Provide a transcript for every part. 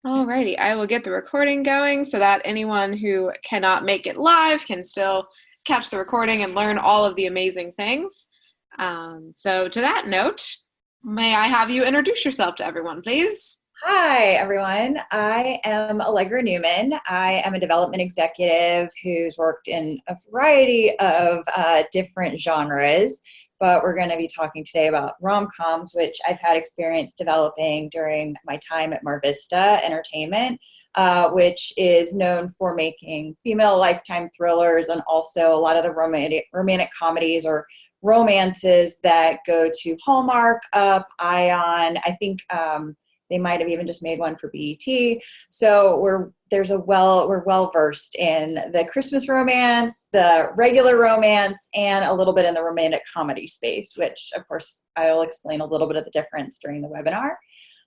Alrighty, I will get the recording going so that anyone who cannot make it live can still catch the recording and learn all of the amazing things. So to that note, may I have you introduce yourself to everyone, please? Hi, everyone. I am Allegra Newman. I am a development executive who's worked in a variety of different genres, but we're going to be talking today about rom-coms, which I've had experience developing during my time at Mar Vista Entertainment, which is known for making female lifetime thrillers and also a lot of the romantic comedies or romances that go to Hallmark, Up, Ion. I think they might have even just made one for BET. So we're well versed in the Christmas romance, the regular romance, and a little bit in the romantic comedy space, which of course I'll explain a little bit of the difference during the webinar.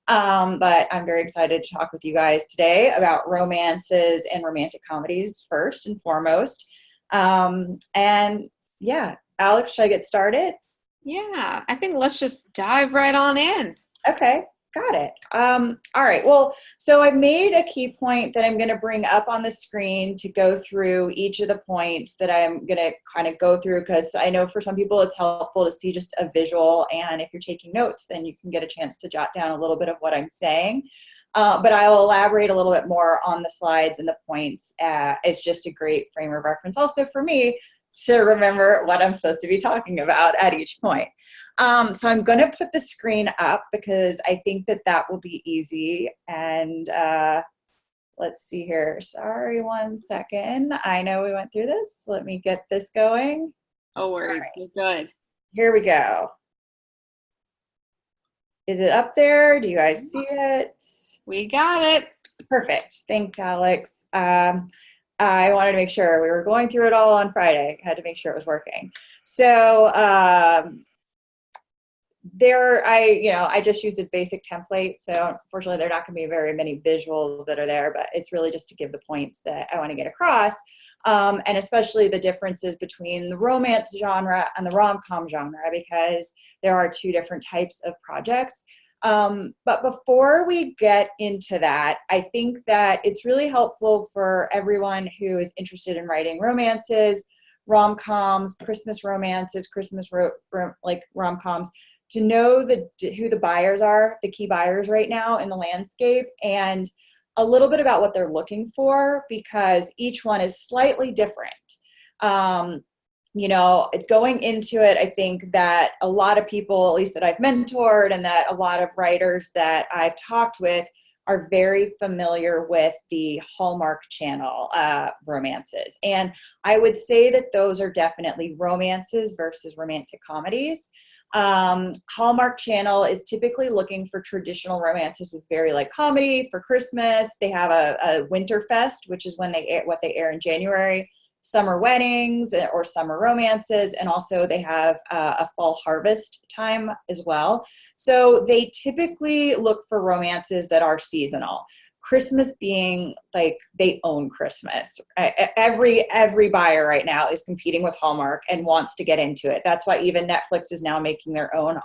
But I'm very excited to talk with you guys today about romances and romantic comedies first and foremost. And yeah, Alex, should I get started? Yeah, I think let's just dive right on in. Okay. Got it. All right. Well, so I've made a key point that I'm going to bring up on the screen to go through each of the points that I'm going to kind of go through, because I know for some people it's helpful to see just a visual, and if you're taking notes, then you can get a chance to jot down a little bit of what I'm saying. But I'll elaborate a little bit more on the slides and the points. It's just a great frame of reference also for me to remember what I'm supposed to be talking about at each point. So I'm going to put the screen up because I think that will be easy. And let's see here. Sorry, 1 second. I know we went through this. Let me get this going. No worries. Right. Good. Here we go. Is it up there? Do you guys see it? We got it. Perfect. Thanks, Alex. I wanted to make sure we were going through it all on Friday. I had to make sure it was working. So I just used a basic template. So unfortunately, there are not going to be very many visuals that are there, but it's really just to give the points that I want to get across, and especially the differences between the romance genre and the rom-com genre, because there are two different types of projects. But before we get into that, I think that it's really helpful for everyone who is interested in writing romances, rom-coms, Christmas romances, rom-coms, to know who the buyers are, the key buyers right now in the landscape, and a little bit about what they're looking for, because each one is slightly different. Going into it, I think that a lot of people, at least that I've mentored, and that a lot of writers that I've talked with are very familiar with the Hallmark Channel romances. And I would say that those are definitely romances versus romantic comedies. Hallmark Channel is typically looking for traditional romances with very light comedy for Christmas. They have a Winter Fest, which is when they air in January. Summer weddings or summer romances, and also they have a fall harvest time as well. So they typically look for romances that are seasonal. Christmas being like they own Christmas. Every buyer right now is competing with Hallmark and wants to get into it. That's why even Netflix is now making their own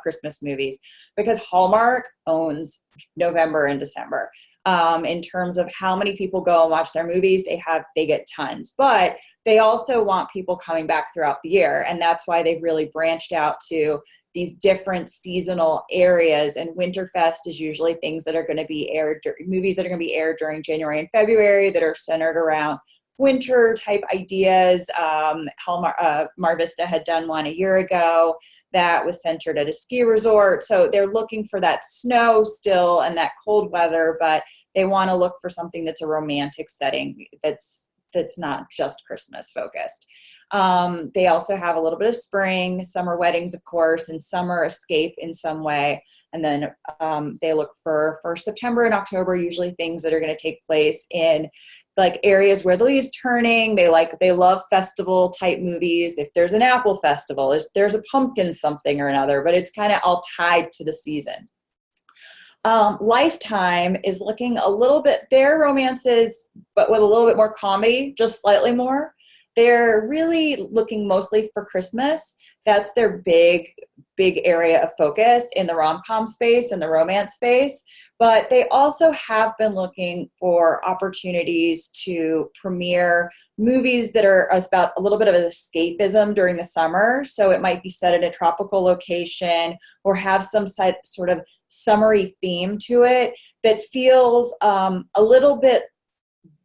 Christmas movies, because Hallmark owns November and December. In terms of how many people go and watch their movies, they get tons, but they also want people coming back throughout the year. And that's why they've really branched out to these different seasonal areas. And Winterfest is usually things that are going to be aired, movies that are going to be aired during January and February that are centered around winter type ideas. Mar Vista had done one a year ago that was centered at a ski resort. So they're looking for that snow still and that cold weather, but they want to look for something that's a romantic setting that's not just Christmas focused. They also have a little bit of spring, summer weddings, of course, and summer escape in some way. And then they look for September and October, usually things that are going to take place in like areas where the leaves turning. They love festival type movies. If there's an apple festival, if there's a pumpkin something or another, but it's kind of all tied to the season. Lifetime is looking a little bit, their romances, but with a little bit more comedy, just slightly more. they're really looking mostly for Christmas. That's their big area of focus in the rom-com space and the romance space. But they also have been looking for opportunities to premiere movies that are about a little bit of escapism during the summer. So it might be set in a tropical location or have some sort of summery theme to it that feels a little bit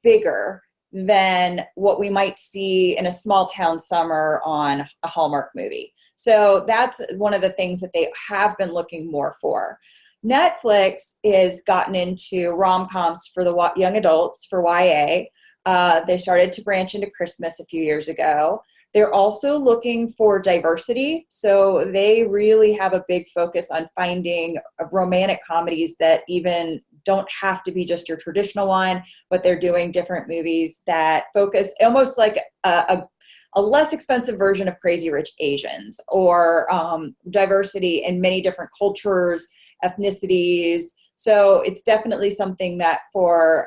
bigger than what we might see in a small town summer on a Hallmark movie. So that's one of the things that they have been looking more for. Netflix has gotten into rom-coms for the young adults, for YA. They started to branch into Christmas a few years ago. They're also looking for diversity. So they really have a big focus on finding romantic comedies that even don't have to be just your traditional one, but they're doing different movies that focus almost like a less expensive version of Crazy Rich Asians, or diversity in many different cultures, ethnicities. So it's definitely something that for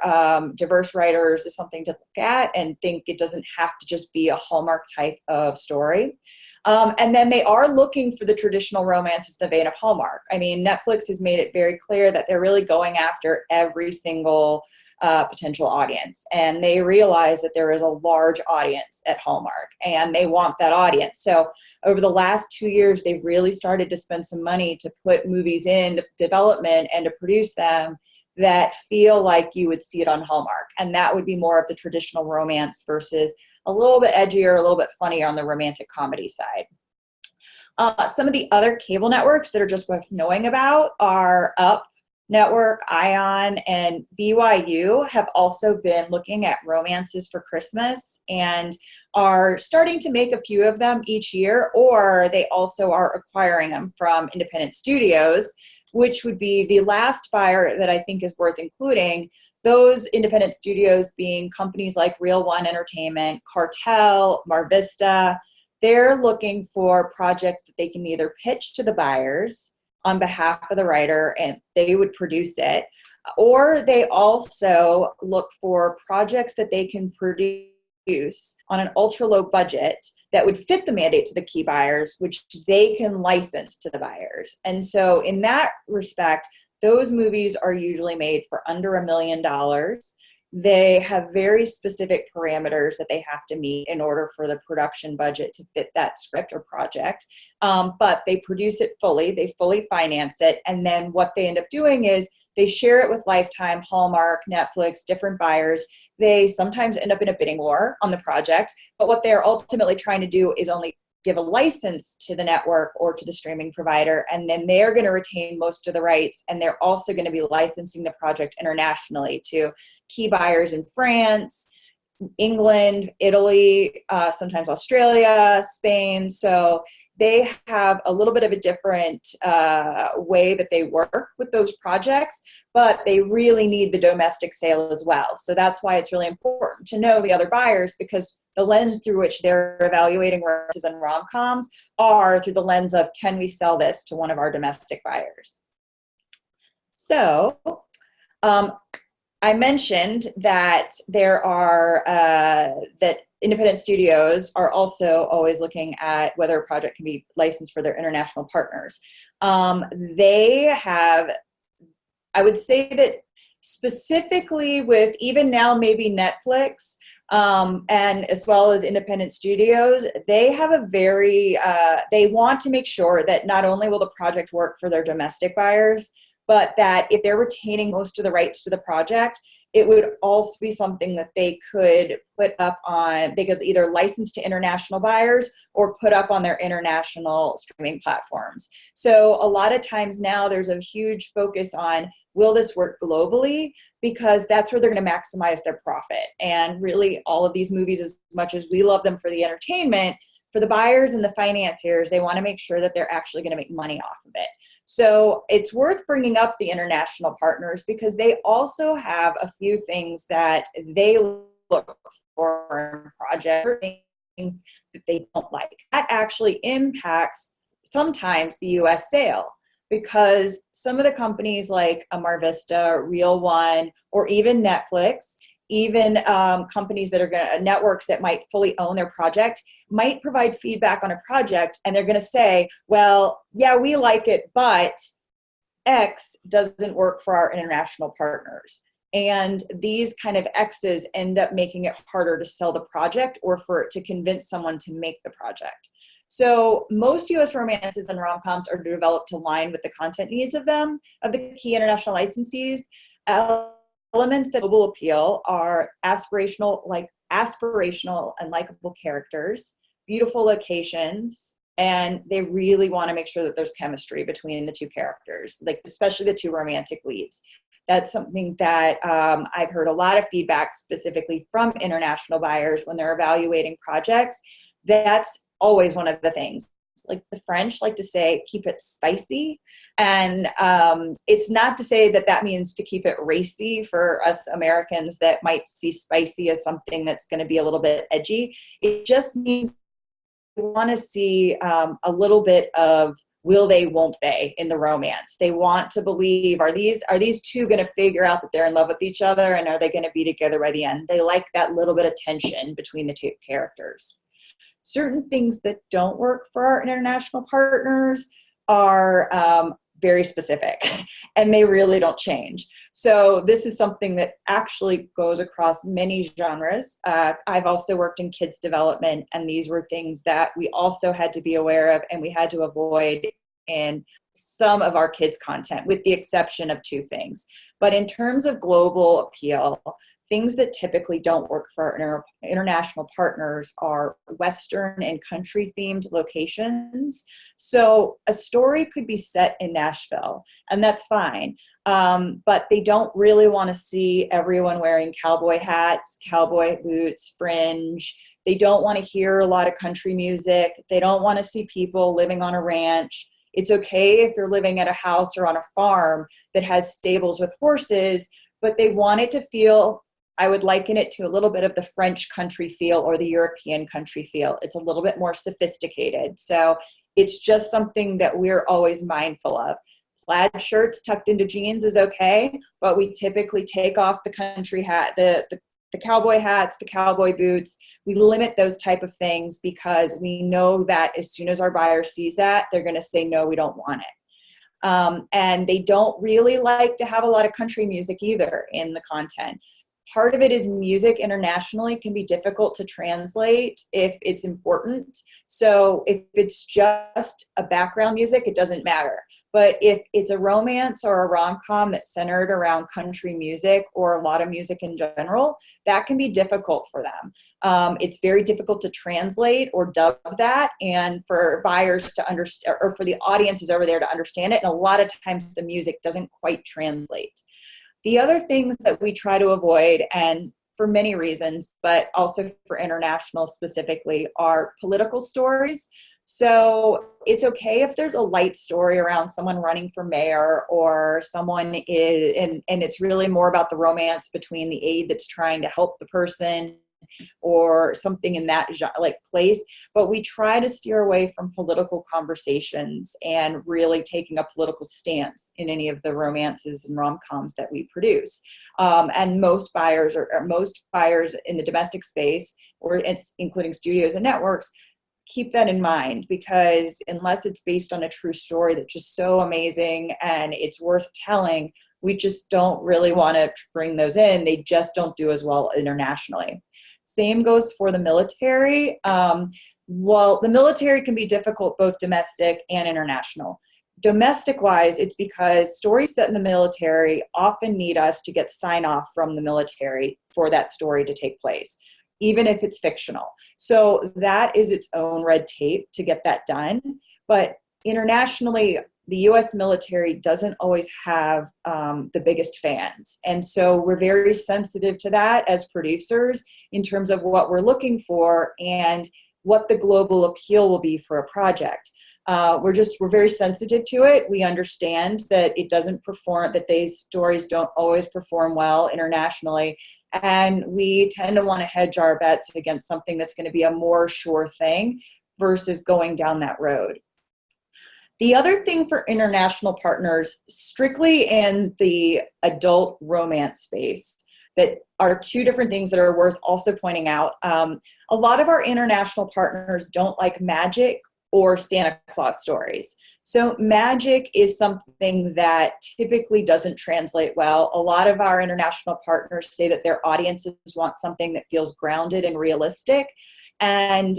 diverse writers is something to look at and think it doesn't have to just be a Hallmark type of story. And then they are looking for the traditional romances in the vein of Hallmark. I mean, Netflix has made it very clear that they're really going after every single potential audience. And they realize that there is a large audience at Hallmark and they want that audience. So over the last 2 years, they've really started to spend some money to put movies in development and to produce them that feel like you would see it on Hallmark. And that would be more of the traditional romance versus a little bit edgier, a little bit funnier on the romantic comedy side. Some of the other cable networks that are just worth knowing about are Up Network, Ion, and BYU have also been looking at romances for Christmas and are starting to make a few of them each year, or they also are acquiring them from independent studios, which would be the last buyer that I think is worth including. Those independent studios being companies like Real One Entertainment, Cartel, Mar Vista. They're looking for projects that they can either pitch to the buyers on behalf of the writer and they would produce it, or they also look for projects that they can produce on an ultra low budget that would fit the mandate to the key buyers, which they can license to the buyers. And so in that respect, those movies are usually made for under $1 million. They have very specific parameters that they have to meet in order for the production budget to fit that script or project. But they produce it fully, they fully finance it. And then what they end up doing is they share it with Lifetime, Hallmark, Netflix, different buyers. They sometimes end up in a bidding war on the project. But what they're ultimately trying to do is only give a license to the network or to the streaming provider, and then they're going to retain most of the rights, and they're also going to be licensing the project internationally to key buyers in France, England, Italy, sometimes Australia, Spain. So they have a little bit of a different way that they work with those projects, but they really need the domestic sale as well. So that's why it's really important to know the other buyers, because the lens through which they're evaluating romances and rom-coms are through the lens of, can we sell this to one of our domestic buyers? So I mentioned that there are, that independent studios are also always looking at whether a project can be licensed for their international partners. They have, I would say that specifically with even now maybe Netflix and as well as independent studios, they have a very, they want to make sure that not only will the project work for their domestic buyers, but that if they're retaining most of the rights to the project, it would also be something that they could put up on, they could either license to international buyers or put up on their international streaming platforms. So a lot of times now there's a huge focus on, will this work globally? Because that's where they're going to maximize their profit. And really all of these movies, as much as we love them for the entertainment, for the buyers and the financiers, they want to make sure that they're actually going to make money off of it. So it's worth bringing up the international partners because they also have a few things that they look for in projects, or things that they don't like. That actually impacts sometimes the US sale, because some of the companies like Mar Vista, Real One, or even Netflix, even companies that are networks that might fully own their project might provide feedback on a project, and they're going to say, well, yeah, we like it, but X doesn't work for our international partners. And these kind of X's end up making it harder to sell the project or for it to convince someone to make the project. So most US romances and rom-coms are developed to align with the content needs of the key international licensees. Elements that global appeal are aspirational and likable characters, beautiful locations, and they really want to make sure that there's chemistry between the two characters, like especially the two romantic leads. That's something that I've heard a lot of feedback specifically from international buyers when they're evaluating projects. That's always one of the things. Like the French like to say, keep it spicy. And it's not to say that that means to keep it racy for us Americans that might see spicy as something that's going to be a little bit edgy. It just means we want to see a little bit of will they, won't they in the romance. They want to believe, are these two going to figure out that they're in love with each other, and are they going to be together by the end? They like that little bit of tension between the two characters. Certain things that don't work for our international partners are very specific, and they really don't change. So this is something that actually goes across many genres. I've also worked in kids development, and these were things that we also had to be aware of and we had to avoid in some of our kids' content, with the exception of two things. But in terms of global appeal, things that typically don't work for our international partners are Western and country themed locations. So a story could be set in Nashville, and that's fine. But they don't really want to see everyone wearing cowboy hats, cowboy boots, fringe. They don't want to hear a lot of country music. They don't want to see people living on a ranch. It's okay if you're living at a house or on a farm that has stables with horses, but they want it to feel, I would liken it to a little bit of the French country feel or the European country feel. It's a little bit more sophisticated. So it's just something that we're always mindful of. Plaid shirts tucked into jeans is okay, but we typically take off the country hat, the cowboy hats, the cowboy boots. We limit those type of things because we know that as soon as our buyer sees that, they're going to say, no, we don't want it. And they don't really like to have a lot of country music either in the content. Part of it is music internationally can be difficult to translate if it's important. So if it's just a background music, it doesn't matter. But if it's a romance or a rom-com that's centered around country music or a lot of music in general, that can be difficult for them. It's very difficult to translate or dub that, and for buyers to understand, or for the audiences over there to understand it. And a lot of times the music doesn't quite translate. The other things that we try to avoid, and for many reasons, but also for international specifically, are political stories. So it's okay if there's a light story around someone running for mayor, or someone is, and it's really more about the romance between the aide that's trying to help the person, or something in that place. But we try to steer away from political conversations and really taking a political stance in any of the romances and rom-coms that we produce. And most buyers in the domestic space, or it's including studios and networks, keep that in mind, because unless it's based on a true story that's just so amazing and it's worth telling, we just don't really want to bring those in. They just don't do as well internationally. Same goes for the military. Well, the military can be difficult, both domestic and international. Domestic-wise, it's because stories set in the military often need us to get sign-off from the military for that story to take place, even if it's fictional. So that is its own red tape to get that done. But internationally, the US military doesn't always have the biggest fans. And so we're very sensitive to that as producers in terms of what we're looking for and what the global appeal will be for a project. We're very sensitive to it. We understand that it doesn't perform, that these stories don't always perform well internationally. And we tend to want to hedge our bets against something that's going to be a more sure thing versus going down that road. The other thing for international partners, strictly in the adult romance space, that are two different things that are worth also pointing out. A lot of our international partners don't like magic or Santa Claus stories. So magic is something that typically doesn't translate well. A lot of our international partners say that their audiences want something that feels grounded and realistic. And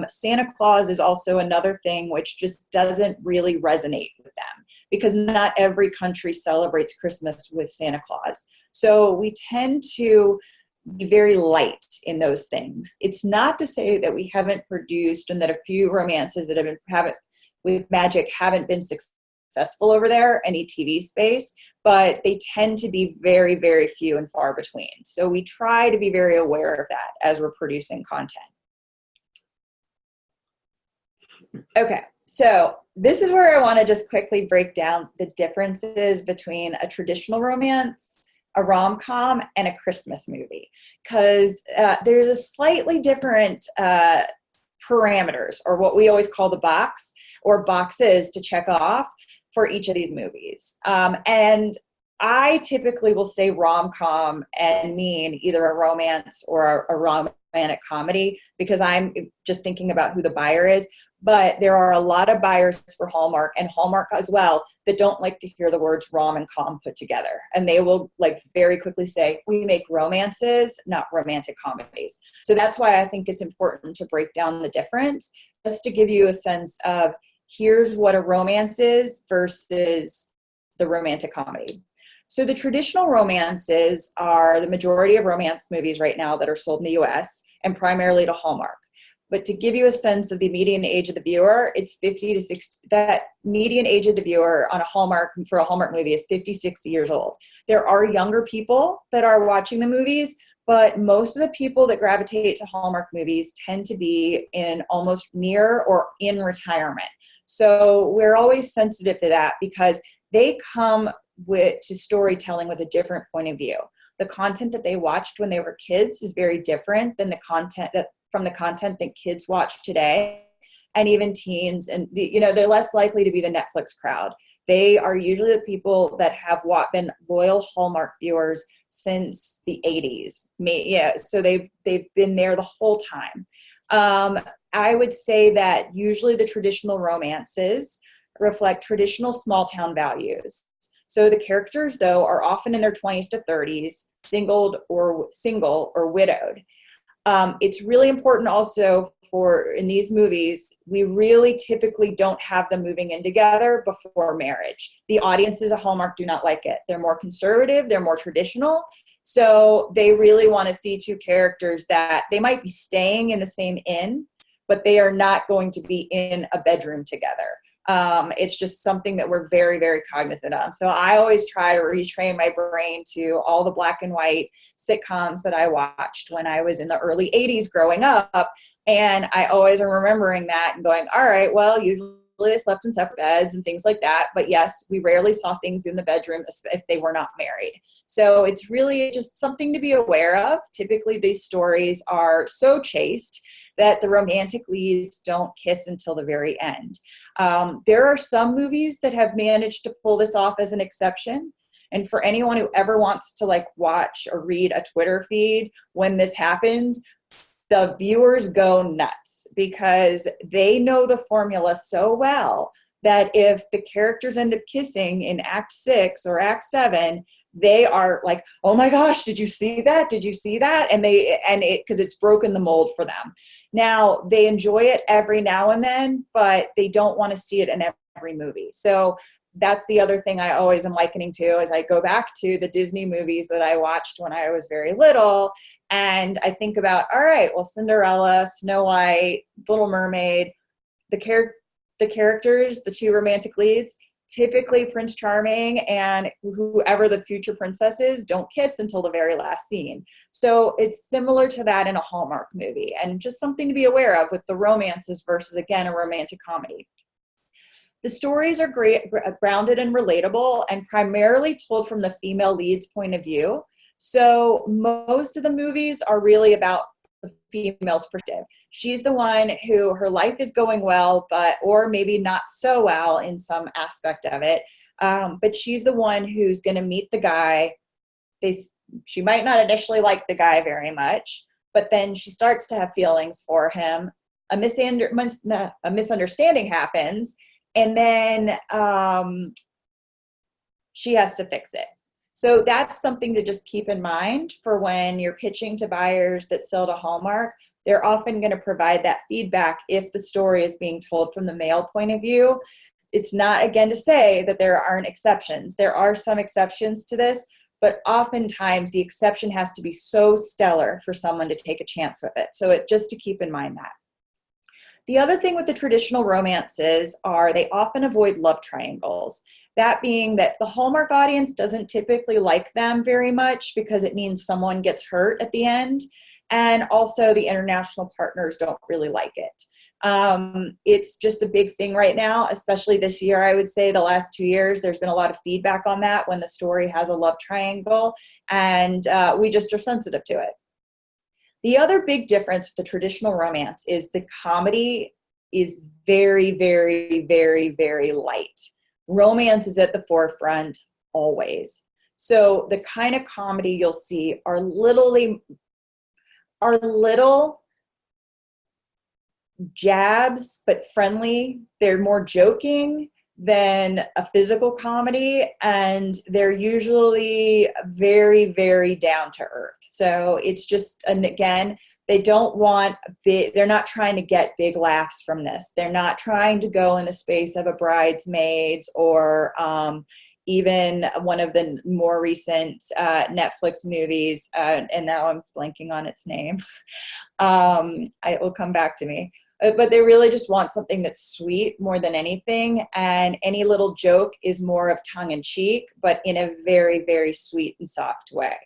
Santa Claus is also another thing which just doesn't really resonate with them, because not every country celebrates Christmas with Santa Claus. So we tend to be very light in those things. It's not to say that we haven't produced, and that a few romances that haven't with magic haven't been successful over there in the TV space, but they tend to be very, very few and far between. So we try to be very aware of that as we're producing content. Okay, so this is where I want to just quickly break down the differences between a traditional romance, a rom-com, and a Christmas movie, because there's a slightly different parameters, or what we always call the box or boxes to check off for each of these movies. And I typically will say rom-com and mean either a romance or a romantic comedy, because I'm just thinking about who the buyer is. But there are a lot of buyers for Hallmark, and Hallmark as well, that don't like to hear the words rom and com put together. And they will like very quickly say, we make romances, not romantic comedies. So that's why I think it's important to break down the difference, just to give you a sense of here's what a romance is versus the romantic comedy. So the traditional romances are the majority of romance movies right now that are sold in the US, and primarily to Hallmark. But to give you a sense of the median age of the viewer, it's 50 to 60. That median age of the viewer on a Hallmark, for a Hallmark movie, is 56 years old. There are younger people that are watching the movies, but most of the people that gravitate to Hallmark movies tend to be in almost near or in retirement. So we're always sensitive to that, because they come to storytelling with a different point of view. The content that they watched when they were kids is very different than the content that kids watch today, and even teens. And they're less likely to be the Netflix crowd. They are usually the people that have been loyal Hallmark viewers since the 80s. So they've been there the whole time. I would say that usually the traditional romances reflect traditional small town values. So the characters, though, are often in their 20s to 30s, single or widowed. It's really important also in these movies, we really typically don't have them moving in together before marriage. The audiences at Hallmark do not like it. They're more conservative, they're more traditional. So they really want to see two characters that they might be staying in the same inn, but they are not going to be in a bedroom together. It's just something that we're very, very cognizant of. So I always try to retrain my brain to all the black and white sitcoms that I watched when I was in the early 80s growing up. And I always am remembering that and going, all right, well, usually they slept in separate beds and things like that. But yes, we rarely saw things in the bedroom if they were not married. So it's really just something to be aware of. Typically, these stories are so chaste that the romantic leads don't kiss until the very end. There are some movies that have managed to pull this off as an exception. And for anyone who ever wants to watch or read a Twitter feed when this happens, the viewers go nuts, because they know the formula so well that if the characters end up kissing in Act 6 or Act 7, they are like, oh my gosh, did you see that? Did you see that? Because it's broken the mold for them. Now, they enjoy it every now and then, but they don't want to see it in every movie. So that's the other thing I always am likening to, as I go back to the Disney movies that I watched when I was very little. And I think about, all right, well, Cinderella, Snow White, Little Mermaid, the characters, the two romantic leads, typically Prince Charming and whoever the future princess is, don't kiss until the very last scene. So it's similar to that in a Hallmark movie, and just something to be aware of with the romances versus, again, a romantic comedy. The stories are grounded and relatable, and primarily told from the female lead's point of view. So most of the movies are really about the female's perspective. She's the one who her life is going well, or maybe not so well in some aspect of it. But she's the one who's going to meet the guy she might not initially like the guy very much, but then she starts to have feelings for him. A misunderstanding happens, and then she has to fix it. So that's something to just keep in mind for when you're pitching to buyers that sell to Hallmark. They're often going to provide that feedback if the story is being told from the male point of view. It's not, again, to say that there aren't exceptions. There are some exceptions to this, but oftentimes the exception has to be so stellar for someone to take a chance with it. So just to keep in mind that. The other thing with the traditional romances are they often avoid love triangles. That being that the Hallmark audience doesn't typically like them very much because it means someone gets hurt at the end. And also the international partners don't really like it. It's just a big thing right now, especially this year. I would say the last 2 years, there's been a lot of feedback on that when the story has a love triangle, and we just are sensitive to it. The other big difference with the traditional romance is the comedy is very, very, very, very light. Romance is at the forefront always. So the kind of comedy you'll see are little jabs, but friendly. They're more joking than a physical comedy, and they're usually very, very down to earth. So it's just, and again, they don't want they're not trying to get big laughs from this. They're not trying to go in the space of a Bridesmaids or even one of the more recent Netflix movies, and now I'm blanking on its name. It will come back to me. But they really just want something that's sweet more than anything. And any little joke is more of tongue in cheek, but in a very, very sweet and soft way.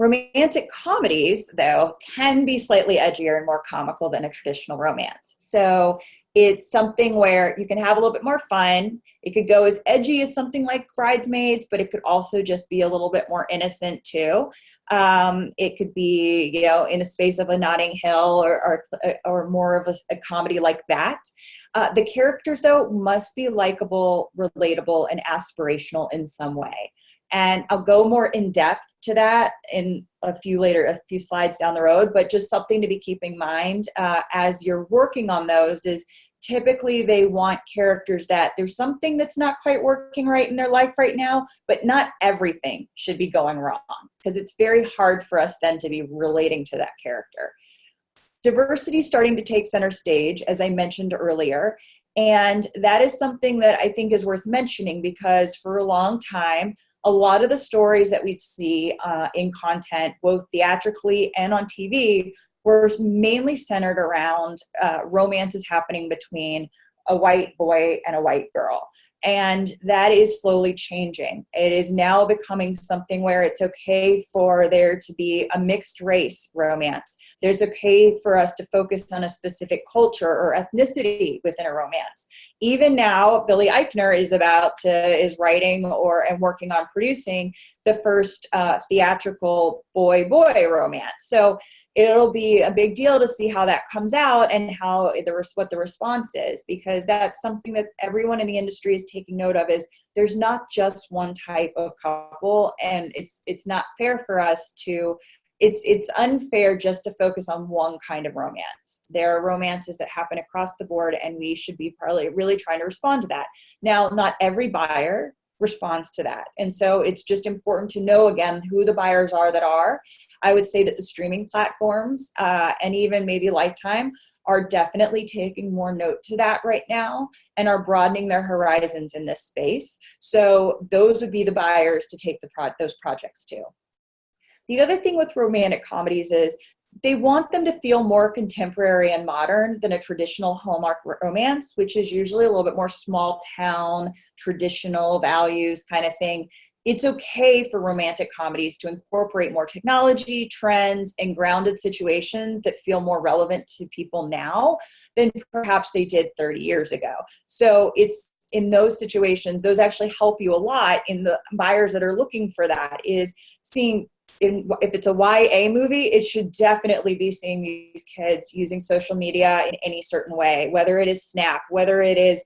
Romantic comedies, though, can be slightly edgier and more comical than a traditional romance. So it's something where you can have a little bit more fun. It could go as edgy as something like Bridesmaids, but it could also just be a little bit more innocent too. It could be, in the space of a Notting Hill or more of a comedy like that. The characters, though, must be likable, relatable, and aspirational in some way. And I'll go more in depth to that in a few slides down the road, but just something to be keeping in mind as you're working on those is typically they want characters that there's something that's not quite working right in their life right now, but not everything should be going wrong because it's very hard for us then to be relating to that character. Diversity is starting to take center stage, as I mentioned earlier. And that is something that I think is worth mentioning because for a long time, a lot of the stories that we'd see in content, both theatrically and on TV, were mainly centered around romances happening between a white boy and a white girl. And that is slowly changing. It is now becoming something where it's okay for there to be a mixed race romance. There's okay for us to focus on a specific culture or ethnicity within a romance. Even now, Billy Eichner is writing and working on producing the first theatrical boy-boy romance. So it'll be a big deal to see how that comes out and what the response is, because that's something that everyone in the industry is taking note of is there's not just one type of couple, and it's not fair for us to it's unfair just to focus on one kind of romance. There are romances that happen across the board, and we should be probably really trying to respond to that. Now, not every buyer responds to that. And so it's just important to know, again, who the buyers are that are. I would say that the streaming platforms and even maybe Lifetime are definitely taking more note to that right now and are broadening their horizons in this space. So those would be the buyers to take those projects to. The other thing with romantic comedies is they want them to feel more contemporary and modern than a traditional Hallmark romance, which is usually a little bit more small town, traditional values kind of thing. It's okay for romantic comedies to incorporate more technology, trends, and grounded situations that feel more relevant to people now than perhaps they did 30 years ago. So it's in those situations, those actually help you a lot in the buyers that are looking for that is seeing if it's a YA movie, it should definitely be seeing these kids using social media in any certain way, whether it is Snap, whether it's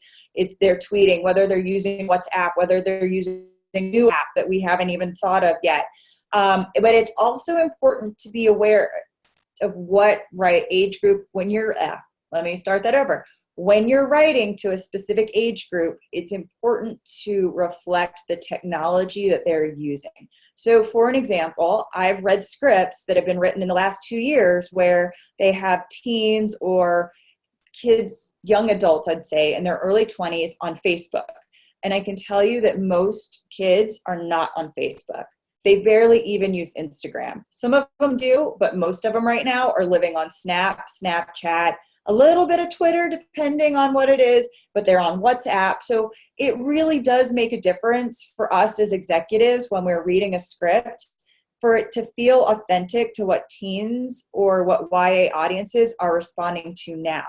they're tweeting, whether they're using WhatsApp, whether they're using a new app that we haven't even thought of yet. But it's also important to be aware of what age group when you're, let me start that over. When you're writing to a specific age group, it's important to reflect the technology that they're using. So for an example, I've read scripts that have been written in the last 2 years where they have teens or kids, young adults, I'd say, in their early 20s on Facebook. And I can tell you that most kids are not on Facebook. They barely even use Instagram. Some of them do, but most of them right now are living on Snapchat, a little bit of Twitter, depending on what it is, but they're on WhatsApp. So it really does make a difference for us as executives when we're reading a script, for it to feel authentic to what teens or what YA audiences are responding to now.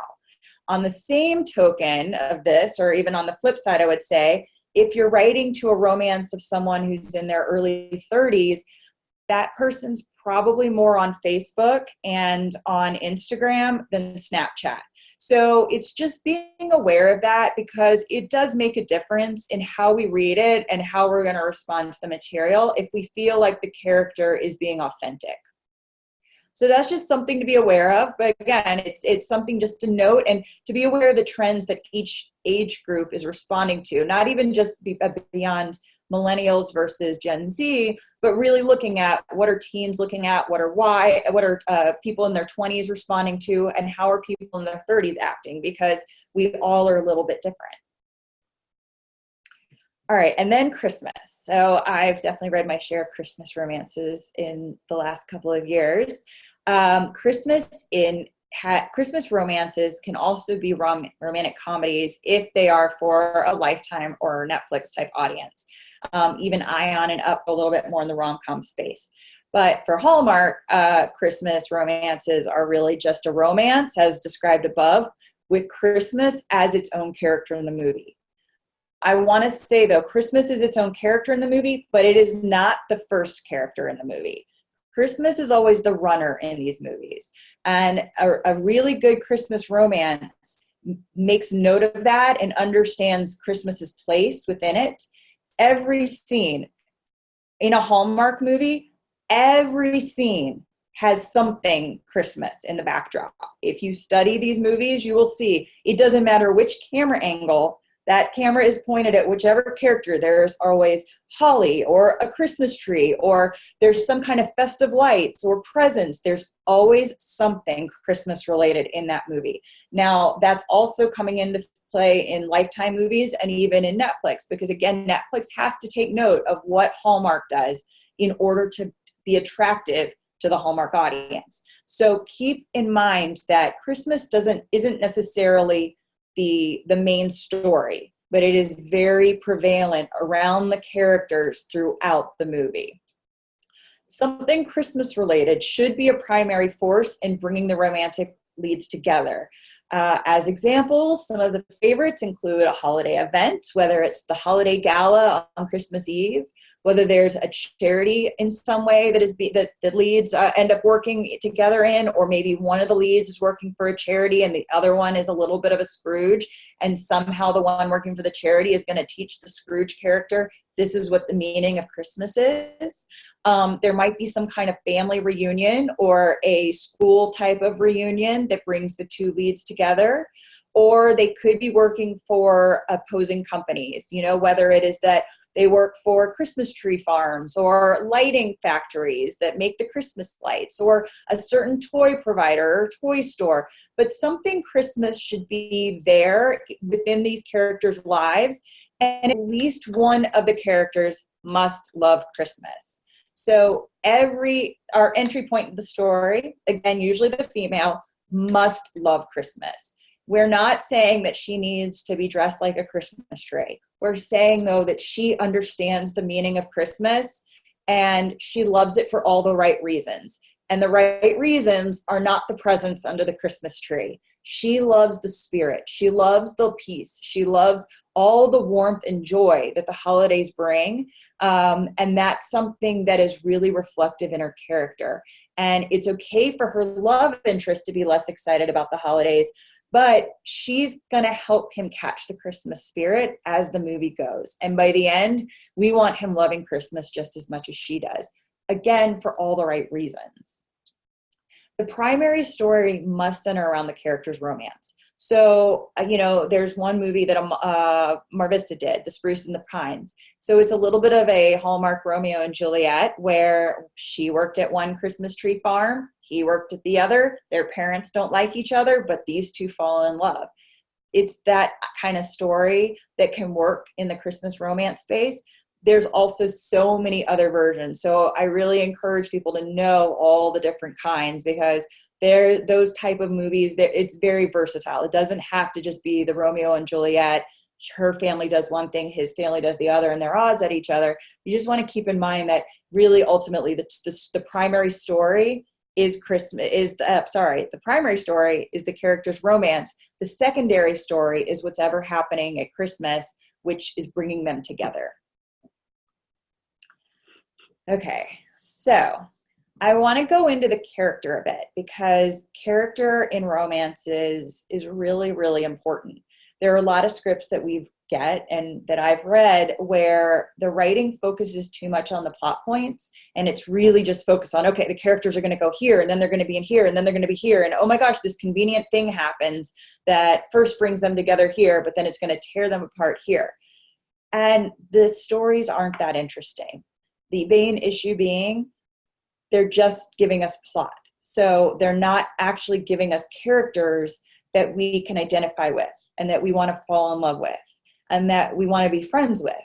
On the same token of this, or even on the flip side, I would say, if you're writing to a romance of someone who's in their early 30s, that person's probably more on Facebook and on Instagram than Snapchat. So it's just being aware of that, because it does make a difference in how we read it and how we're going to respond to the material if we feel like the character is being authentic. So that's just something to be aware of. But again, it's something just to note and to be aware of the trends that each age group is responding to, not even just beyond millennials versus Gen Z, but really looking at what are teens looking at, what are people in their 20s responding to, and how are people in their 30s acting, because we all are a little bit different. All right, and then Christmas. So I've definitely read my share of Christmas romances in the last couple of years. Christmas romances can also be romantic comedies if they are for a Lifetime or Netflix type audience. Even Ion and Up a little bit more in the rom-com space. But for Hallmark, Christmas romances are really just a romance, as described above, with Christmas as its own character in the movie. I want to say, though, Christmas is its own character in the movie, but it is not the first character in the movie. Christmas is always the runner in these movies. And a really good Christmas romance makes note of that and understands Christmas's place within it. Every scene in a Hallmark movie, every scene has something Christmas in the backdrop. If you study these movies, you will see it doesn't matter which camera angle that camera is pointed at, whichever character, there's always holly or a Christmas tree, or there's some kind of festive lights or presents. There's always something Christmas related in that movie. Now, that's also coming into play in Lifetime movies and even in Netflix, because again, Netflix has to take note of what Hallmark does in order to be attractive to the Hallmark audience. So keep in mind that Christmas isn't necessarily the main story, but it is very prevalent around the characters throughout the movie. Something Christmas related should be a primary force in bringing the romantic leads together. As examples, some of the favorites include a holiday event, whether it's the holiday gala on Christmas Eve, whether there's a charity in some way that the leads end up working together in, or maybe one of the leads is working for a charity and the other one is a little bit of a Scrooge, and somehow the one working for the charity is going to teach the Scrooge character this is what the meaning of Christmas is. There might be some kind of family reunion or a school type of reunion that brings the two leads together. Or they could be working for opposing companies, whether it is that they work for Christmas tree farms or lighting factories that make the Christmas lights, or a certain toy provider or toy store. But something Christmas should be there within these characters' lives, and at least one of the characters must love Christmas. So our entry point of the story, again, usually the female, must love Christmas. We're not saying that she needs to be dressed like a Christmas tree. We're saying, though, that she understands the meaning of Christmas and she loves it for all the right reasons. And the right reasons are not the presents under the Christmas tree. She loves the spirit. She loves the peace. She loves all the warmth and joy that the holidays bring. And that's something that is really reflective in her character. And it's okay for her love interest to be less excited about the holidays, but she's going to help him catch the Christmas spirit as the movie goes. And by the end, we want him loving Christmas just as much as she does. Again, for all the right reasons. The primary story must center around the character's romance. So, there's one movie that Mar Vista did, The Spruce and the Pines. So it's a little bit of a Hallmark Romeo and Juliet, where she worked at one Christmas tree farm, he worked at the other. Their parents don't like each other, but these two fall in love. It's that kind of story that can work in the Christmas romance space. There's also so many other versions. So I really encourage people to know all the different kinds, because those type of movies, it's very versatile. It doesn't have to just be the Romeo and Juliet. Her family does one thing, his family does the other, and they're odds at each other. You just want to keep in mind that really ultimately the primary story is the primary story is the character's romance. The secondary story is what's ever happening at Christmas, which is bringing them together. Okay, so I want to go into the character a bit, because character in romances is really, really important. There are a lot of scripts that we get and that I've read where the writing focuses too much on the plot points, and it's really just focused on, okay, the characters are going to go here, and then they're going to be in here, and then they're going to be here, and oh my gosh, this convenient thing happens that first brings them together here, but then it's going to tear them apart here. And the stories aren't that interesting. The main issue being they're just giving us plot. So they're not actually giving us characters that we can identify with and that we want to fall in love with and that we want to be friends with,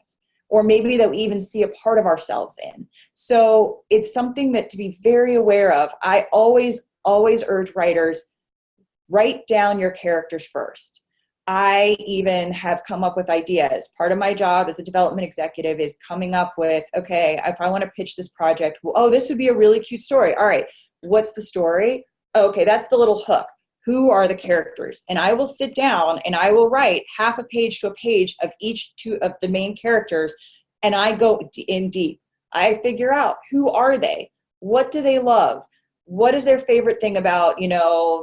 or maybe that we even see a part of ourselves in. So it's something that to be very aware of. I always urge writers, write down your characters first. I even have come up with ideas. Part of my job as a development executive is coming up with, okay, if I want to pitch this project, oh, this would be a really cute story. All right, what's the story? Okay, that's the little hook. Who are the characters? And I will sit down and I will write half a page to a page of each two of the main characters, and I go in deep. I figure out, who are they? What do they love? What is their favorite thing about,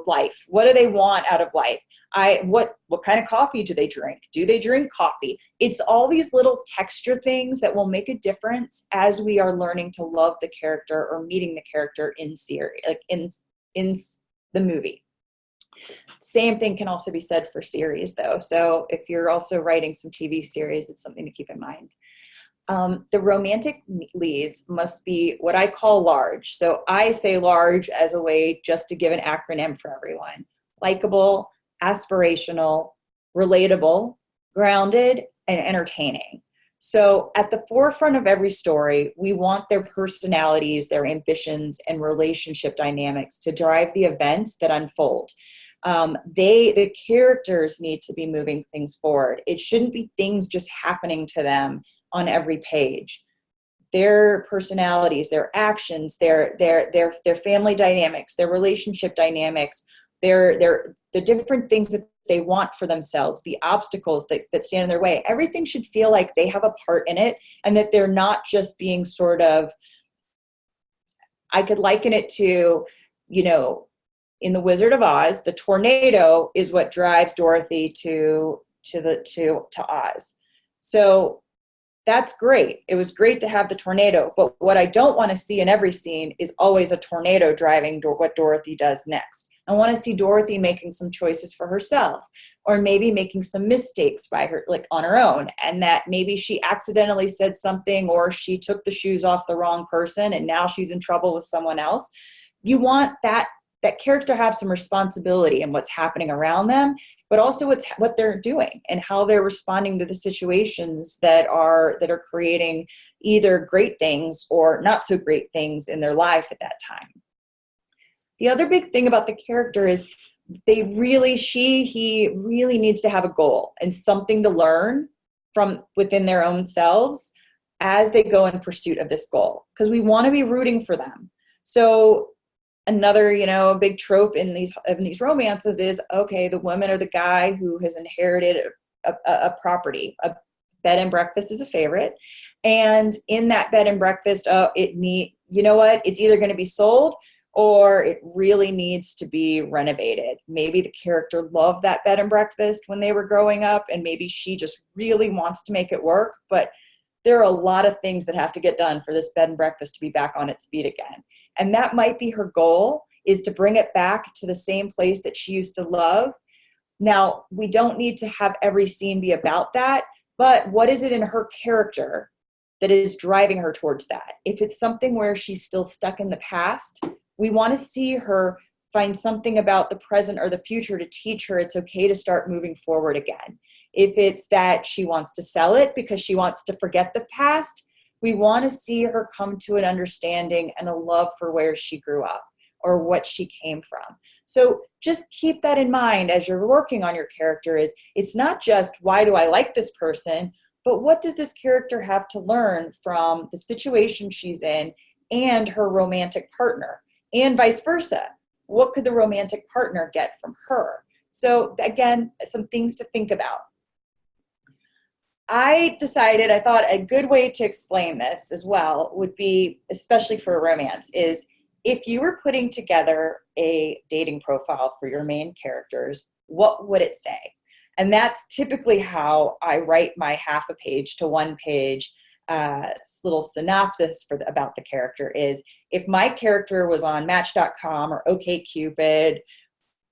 life? What do they want out of life? What kind of coffee do they drink? Do they drink coffee? It's all these little texture things that will make a difference as we are learning to love the character or meeting the character in series, like in the movie. Same thing can also be said for series, though. So if you're also writing some TV series, it's something to keep in mind. The romantic leads must be what I call large. So I say large as a way just to give an acronym for everyone. Likeable, aspirational, relatable, grounded, and entertaining. So at the forefront of every story, we want their personalities, their ambitions, and relationship dynamics to drive the events that unfold. The characters need to be moving things forward. It shouldn't be things just happening to them on every page. Their personalities, their actions, their family dynamics, their relationship dynamics, the different things that they want for themselves, the obstacles that stand in their way. Everything should feel like they have a part in it, and that they're not just being sort of, I could liken it to, in The Wizard of Oz, the tornado is what drives Dorothy to Oz. So that's great. It was great to have the tornado, but what I don't want to see in every scene is always a tornado driving what Dorothy does next. I want to see Dorothy making some choices for herself, or maybe making some mistakes by her, like on her own, and that maybe she accidentally said something, or she took the shoes off the wrong person and now she's in trouble with someone else. You want that character have some responsibility in what's happening around them, but also what they're doing and how they're responding to the situations that are creating either great things or not so great things in their life at that time. The other big thing about the character is he really needs to have a goal and something to learn from within their own selves as they go in pursuit of this goal, because we want to be rooting for them. So another, big trope in these romances is, okay, the woman or the guy who has inherited a property, a bed and breakfast is a favorite. And in that bed and breakfast, it's either going to be sold or it really needs to be renovated. Maybe the character loved that bed and breakfast when they were growing up, and maybe she just really wants to make it work, but there are a lot of things that have to get done for this bed and breakfast to be back on its feet again. And that might be her goal, is to bring it back to the same place that she used to love. Now, we don't need to have every scene be about that, but what is it in her character that is driving her towards that? If it's something where she's still stuck in the past, we want to see her find something about the present or the future to teach her it's okay to start moving forward again. If it's that she wants to sell it because she wants to forget the past, we want to see her come to an understanding and a love for where she grew up or what she came from. So just keep that in mind as you're working on your character. Is it's not just, why do I like this person, but what does this character have to learn from the situation she's in and her romantic partner, and vice versa? What could the romantic partner get from her? So again, some things to think about. I thought a good way to explain this as well would be, especially for a romance, is if you were putting together a dating profile for your main characters, what would it say? And that's typically how I write my half a page to 1 page little synopsis about the character. Is if my character was on Match.com or OkCupid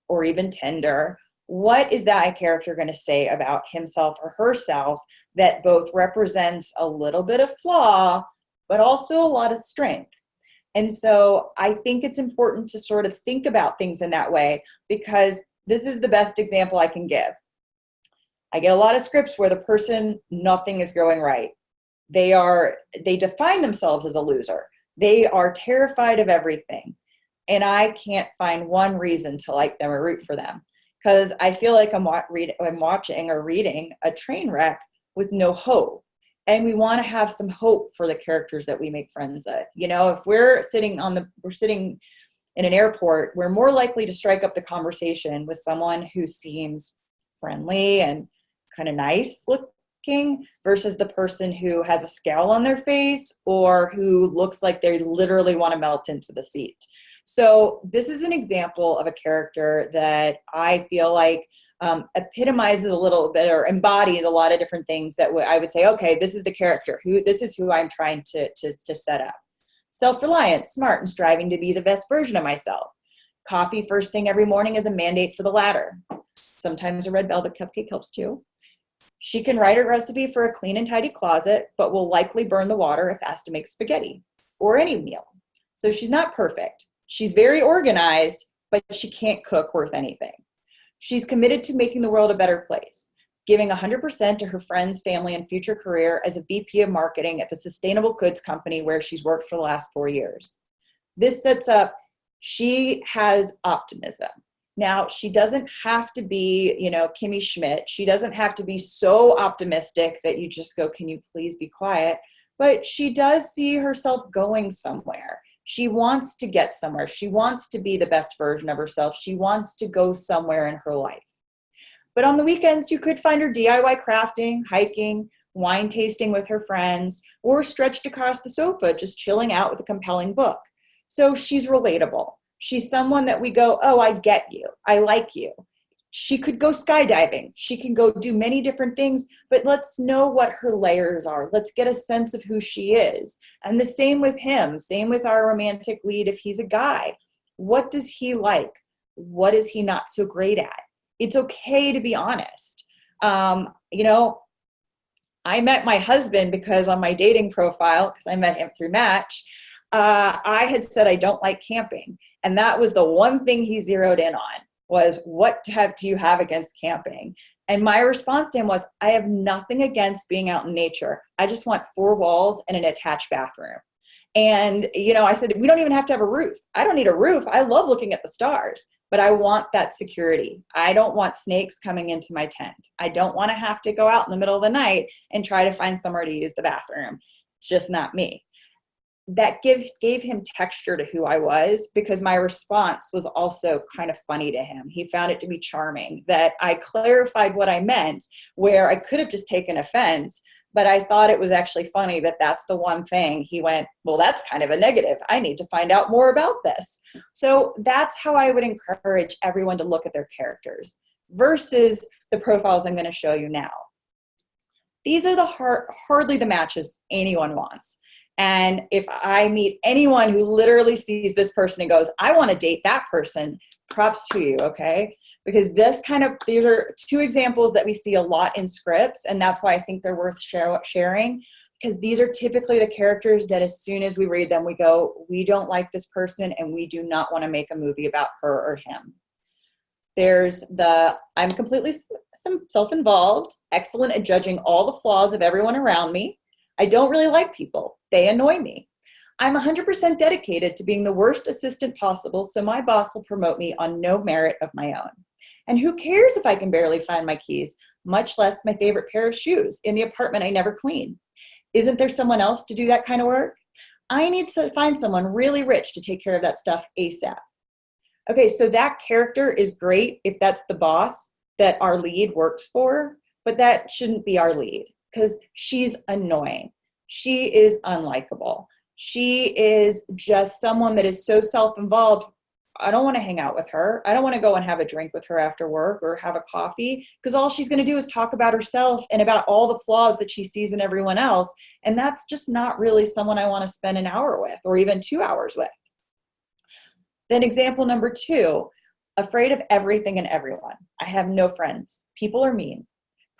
or even Tinder, what is that character going to say about himself or herself that both represents a little bit of flaw, but also a lot of strength? And so I think it's important to sort of think about things in that way, because this is the best example I can give. I get a lot of scripts where the person, nothing is going right. They define themselves as a loser. They are terrified of everything. And I can't find one reason to like them or root for them, because I feel like I'm watching or reading a train wreck with no hope. And we want to have some hope for the characters that we make friends with. You know, if we're sitting in an airport, we're more likely to strike up the conversation with someone who seems friendly and kind of nice looking versus the person who has a scowl on their face or who looks like they literally want to melt into the seat. So this is an example of a character that I feel like epitomizes a little bit or embodies a lot of different things that I would say, okay, this is the character, this is who I'm trying to set up. Self-reliant, smart, and striving to be the best version of myself. Coffee first thing every morning is a mandate for the latter. Sometimes a red velvet cupcake helps too. She can write a recipe for a clean and tidy closet, but will likely burn the water if asked to make spaghetti or any meal. So she's not perfect. She's very organized, but she can't cook worth anything. She's committed to making the world a better place, giving 100% to her friends, family, and future career as a VP of marketing at the sustainable goods company where she's worked for the last 4 years. This sets up, she has optimism. Now, she doesn't have to be, Kimmy Schmidt. She doesn't have to be so optimistic that you just go, can you please be quiet? But she does see herself going somewhere. She wants to get somewhere. She wants to be the best version of herself. She wants to go somewhere in her life. But on the weekends, you could find her DIY crafting, hiking, wine tasting with her friends, or stretched across the sofa, just chilling out with a compelling book. So she's relatable. She's someone that we go, oh, I get you. I like you. She could go skydiving. She can go do many different things, but let's know what her layers are. Let's get a sense of who she is. And the same with him, same with our romantic lead if he's a guy. What does he like? What is he not so great at? It's okay to be honest. I met my husband because on my dating profile, because I met him through Match, I had said I don't like camping. And that was the one thing he zeroed in on, was what do you have against camping? And my response to him was, I have nothing against being out in nature. I just want 4 walls and an attached bathroom. And, I said, we don't even have to have a roof. I don't need a roof. I love looking at the stars, but I want that security. I don't want snakes coming into my tent. I don't want to have to go out in the middle of the night and try to find somewhere to use the bathroom. It's just not me. That gave him texture to who I was, because my response was also kind of funny to him. He found it to be charming that I clarified what I meant, where I could have just taken offense, But I thought it was actually funny that that's the one thing he went, well, that's kind of a negative. I need to find out more about this. So that's how I would encourage everyone to look at their characters versus the profiles I'm going to show you now. These are the hardly the matches anyone wants. And if I meet anyone who literally sees this person and goes, I want to date that person, props to you, okay? Because these are two examples that we see a lot in scripts, and that's why I think they're worth sharing, because these are typically the characters that as soon as we read them, we go, we don't like this person, and we do not want to make a movie about her or him. There's I'm completely self-involved, excellent at judging all the flaws of everyone around me. I don't really like people. They annoy me. I'm 100% dedicated to being the worst assistant possible, so my boss will promote me on no merit of my own. And who cares if I can barely find my keys, much less my favorite pair of shoes in the apartment I never clean? Isn't there someone else to do that kind of work? I need to find someone really rich to take care of that stuff ASAP. Okay, so that character is great if that's the boss that our lead works for, but that shouldn't be our lead because she's annoying. She is unlikable. She is just someone that is so self-involved. I don't want to hang out with her. I don't want to go and have a drink with her after work or have a coffee because all she's going to do is talk about herself and about all the flaws that she sees in everyone else. And that's just not really someone I want to spend an hour with or even 2 hours with. Then example number 2, afraid of everything and everyone. I have no friends. People are mean.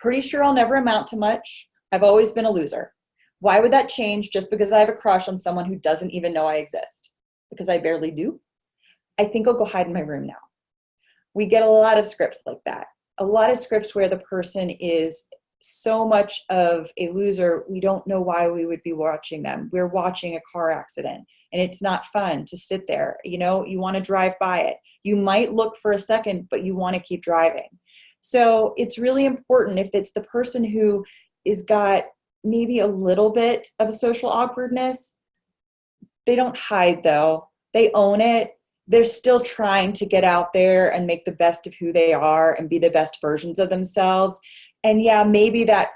Pretty sure I'll never amount to much. I've always been a loser. Why would that change just because I have a crush on someone who doesn't even know I exist? Because I barely do? I think I'll go hide in my room now. We get a lot of scripts like that. A lot of scripts where the person is so much of a loser, we don't know why we would be watching them. We're watching a car accident and it's not fun to sit there. You know, you want to drive by it. You might look for a second, but you want to keep driving. So it's really important if it's the person who is got maybe a little bit of a social awkwardness, they don't hide though. They own it. They're still trying to get out there and make the best of who they are and be the best versions of themselves. And yeah, maybe that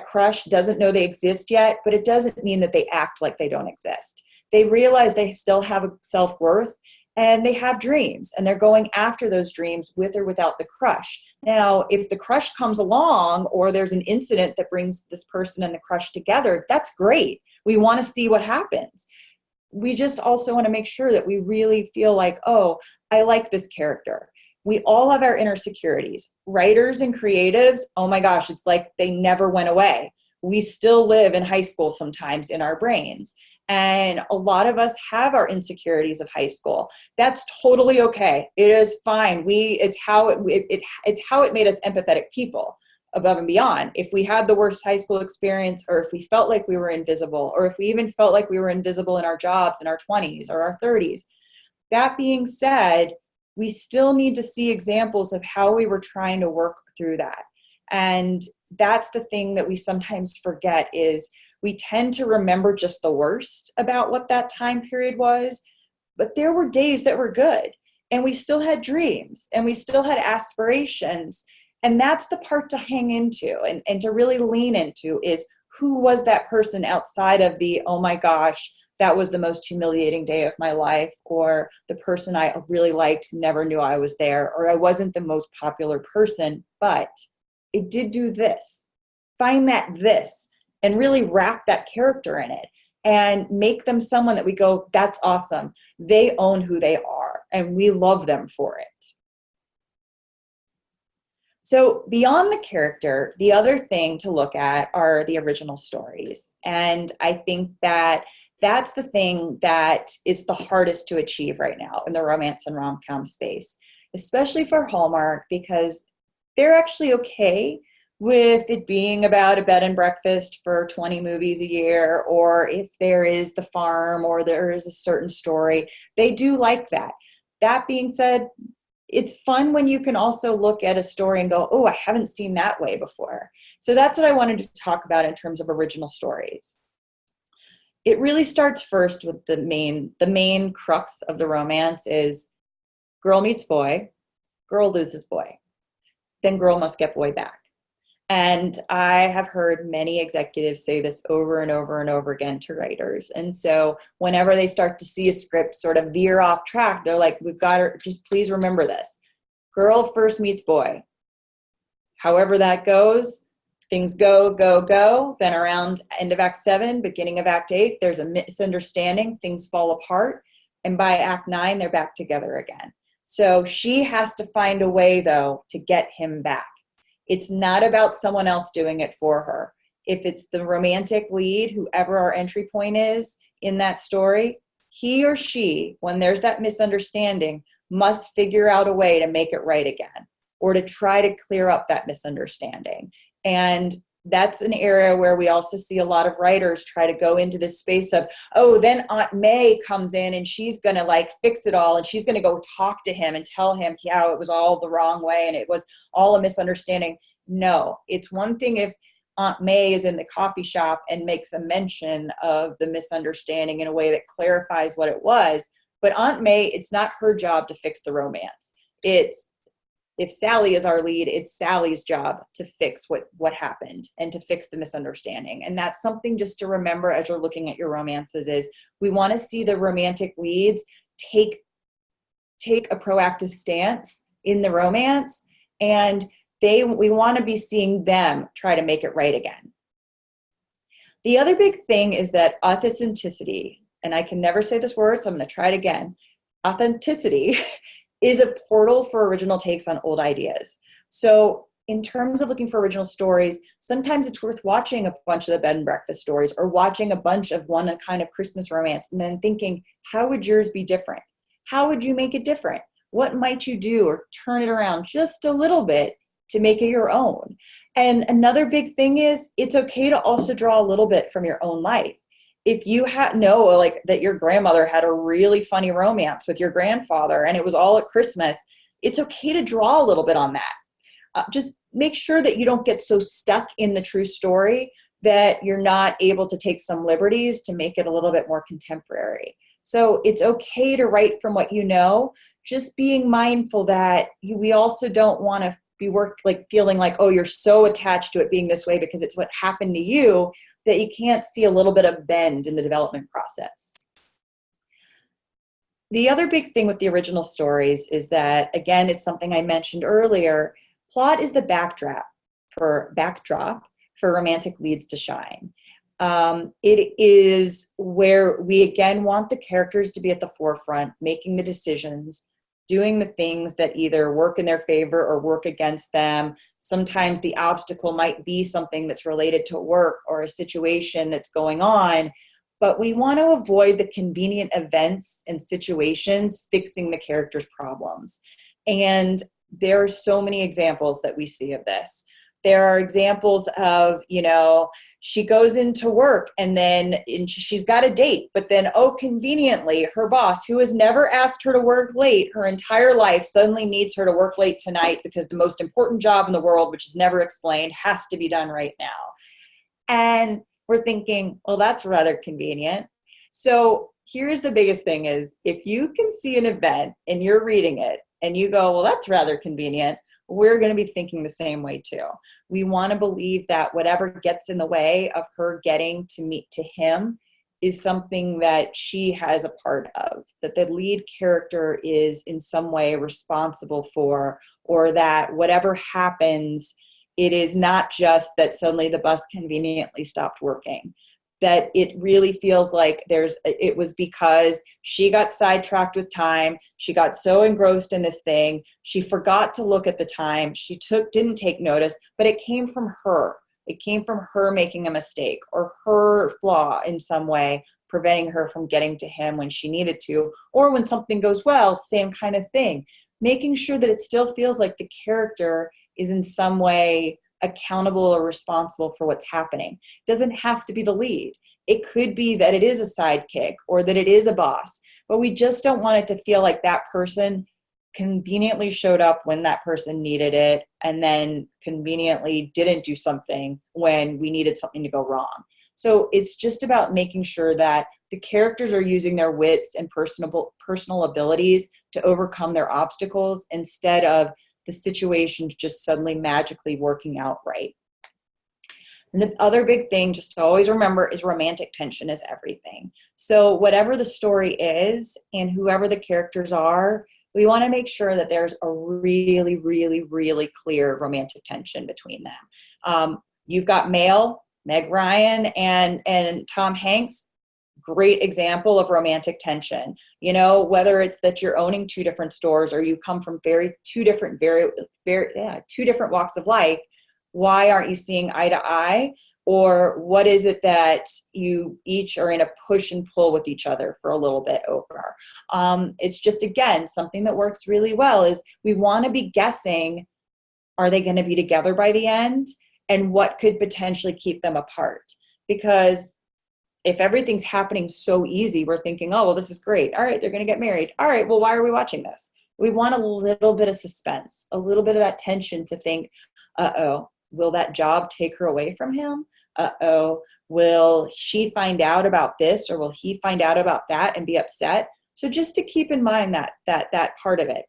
crush doesn't know they exist yet, but it doesn't mean that they act like they don't exist. They realize they still have a self-worth and they have dreams and they're going after those dreams with or without the crush. Now, if the crush comes along or there's an incident that brings this person and the crush together, that's great. We want to see what happens. We just also want to make sure that we really feel like, oh, I like this character. We all have our inner securities. Writers and creatives, oh my gosh, it's like they never went away. We still live in high school sometimes in our brains. And a lot of us have our insecurities of high school. That's totally okay. It is fine. It's how it made us empathetic people above and beyond. If we had the worst high school experience, or if we felt like we were invisible, or if we even felt like we were invisible in our jobs in our 20s or our 30s. That being said, we still need to see examples of how we were trying to work through that. And that's the thing that we sometimes forget is we tend to remember just the worst about what that time period was, but there were days that were good and we still had dreams and we still had aspirations. And that's the part to hang into and to really lean into is who was that person outside of the, oh my gosh, that was the most humiliating day of my life, or the person I really liked never knew I was there, or I wasn't the most popular person, but it did do this. Find that this and really wrap that character in it and make them someone that we go, that's awesome. They own who they are and we love them for it. So beyond the character, the other thing to look at are the original stories. And I think that that's the thing that is the hardest to achieve right now in the romance and rom-com space, especially for Hallmark, because they're actually okay with it being about a bed and breakfast for 20 movies a year, or if there is the farm or there is a certain story, they do like that. That being said, it's fun when you can also look at a story and go, oh, I haven't seen that way before. So that's what I wanted to talk about in terms of original stories. It really starts first with the main crux of the romance is girl meets boy, girl loses boy, then girl must get boy back. And I have heard many executives say this over and over and over again to writers. And so whenever they start to see a script sort of veer off track, they're like, we've got to just please remember this. Girl first meets boy. However that goes, things go, go, go. Then around end of Act 7, beginning of Act 8, there's a misunderstanding. Things fall apart. And by Act 9, they're back together again. So she has to find a way, though, to get him back. It's not about someone else doing it for her. If it's the romantic lead, whoever our entry point is in that story, he or she, when there's that misunderstanding, must figure out a way to make it right again or to try to clear up that misunderstanding. And that's an area where we also see a lot of writers try to go into this space of, oh, then Aunt May comes in and she's going to like fix it all. And she's going to go talk to him and tell him how it was all the wrong way and it was all a misunderstanding. No, it's one thing if Aunt May is in the coffee shop and makes a mention of the misunderstanding in a way that clarifies what it was. But Aunt May, it's not her job to fix the romance. If Sally is our lead, it's Sally's job to fix what happened and to fix the misunderstanding. And that's something just to remember as you're looking at your romances is we want to see the romantic leads take a proactive stance in the romance, and we want to be seeing them try to make it right again. The other big thing is that authenticity, and I can never say this word, so I'm going to try it again. Authenticity is a portal for original takes on old ideas. So in terms of looking for original stories, sometimes it's worth watching a bunch of the bed and breakfast stories or watching a bunch of one kind of Christmas romance and then thinking, how would yours be different? How would you make it different? What might you do or turn it around just a little bit to make it your own? And another big thing is it's okay to also draw a little bit from your own life. If you know like that your grandmother had a really funny romance with your grandfather and it was all at Christmas, it's okay to draw a little bit on that. Just make sure that you don't get so stuck in the true story that you're not able to take some liberties to make it a little bit more contemporary. So it's okay to write from what you know, just being mindful that we also don't want to be feeling like, oh, you're so attached to it being this way because it's what happened to you, that you can't see a little bit of bend in the development process. The other big thing with the original stories is that, again, it's something I mentioned earlier, plot is the backdrop for romantic leads to shine. It is where we, again, want the characters to be at the forefront, making the decisions, doing the things that either work in their favor or work against them. Sometimes the obstacle might be something that's related to work or a situation that's going on, but we want to avoid the convenient events and situations fixing the character's problems. And there are so many examples that we see of this. There are examples of, she goes into work and then she's got a date, but then, conveniently, her boss, who has never asked her to work late her entire life, suddenly needs her to work late tonight because the most important job in the world, which is never explained, has to be done right now. And we're thinking, well, that's rather convenient. So here's the biggest thing is if you can see an event and you're reading it and you go, well, that's rather convenient, we're going to be thinking the same way too. We want to believe that whatever gets in the way of her getting to meet to him is something that she has a part of, that the lead character is in some way responsible for, or that whatever happens, it is not just that suddenly the bus conveniently stopped working. That it really feels like it was because she got sidetracked with time. She got so engrossed in this thing. She forgot to look at the time. She didn't take notice, but it came from her. It came from her making a mistake or her flaw in some way, preventing her from getting to him when she needed to, or when something goes well, same kind of thing. Making sure that it still feels like the character is in some way accountable or responsible for what's happening. It doesn't have to be the lead. It could be that it is a sidekick or that it is a boss, but we just don't want it to feel like that person conveniently showed up when that person needed it and then conveniently didn't do something when we needed something to go wrong. So it's just about making sure that the characters are using their wits and personal abilities to overcome their obstacles instead of the situation just suddenly magically working out right. And the other big thing just to always remember is romantic tension is everything. So whatever the story is and whoever the characters are, we want to make sure that there's a really, really, really clear romantic tension between them. You've got Meg Ryan and Tom Hanks, great example of romantic tension. You know, whether it's that you're owning two different stores or you come from two different walks of life, why aren't you seeing eye to eye? Or what is it that you each are in a push and pull with each other for a little bit over? It's just, again, something that works really well is we want to be guessing, are they going to be together by the end? And what could potentially keep them apart? Because if everything's happening so easy, we're thinking, oh, well, this is great. All right, they're going to get married. All right, well, why are we watching this? We want a little bit of suspense, a little bit of that tension to think, uh-oh, will that job take her away from him? Uh-oh, will she find out about this or will he find out about that and be upset? So just to keep in mind that part of it.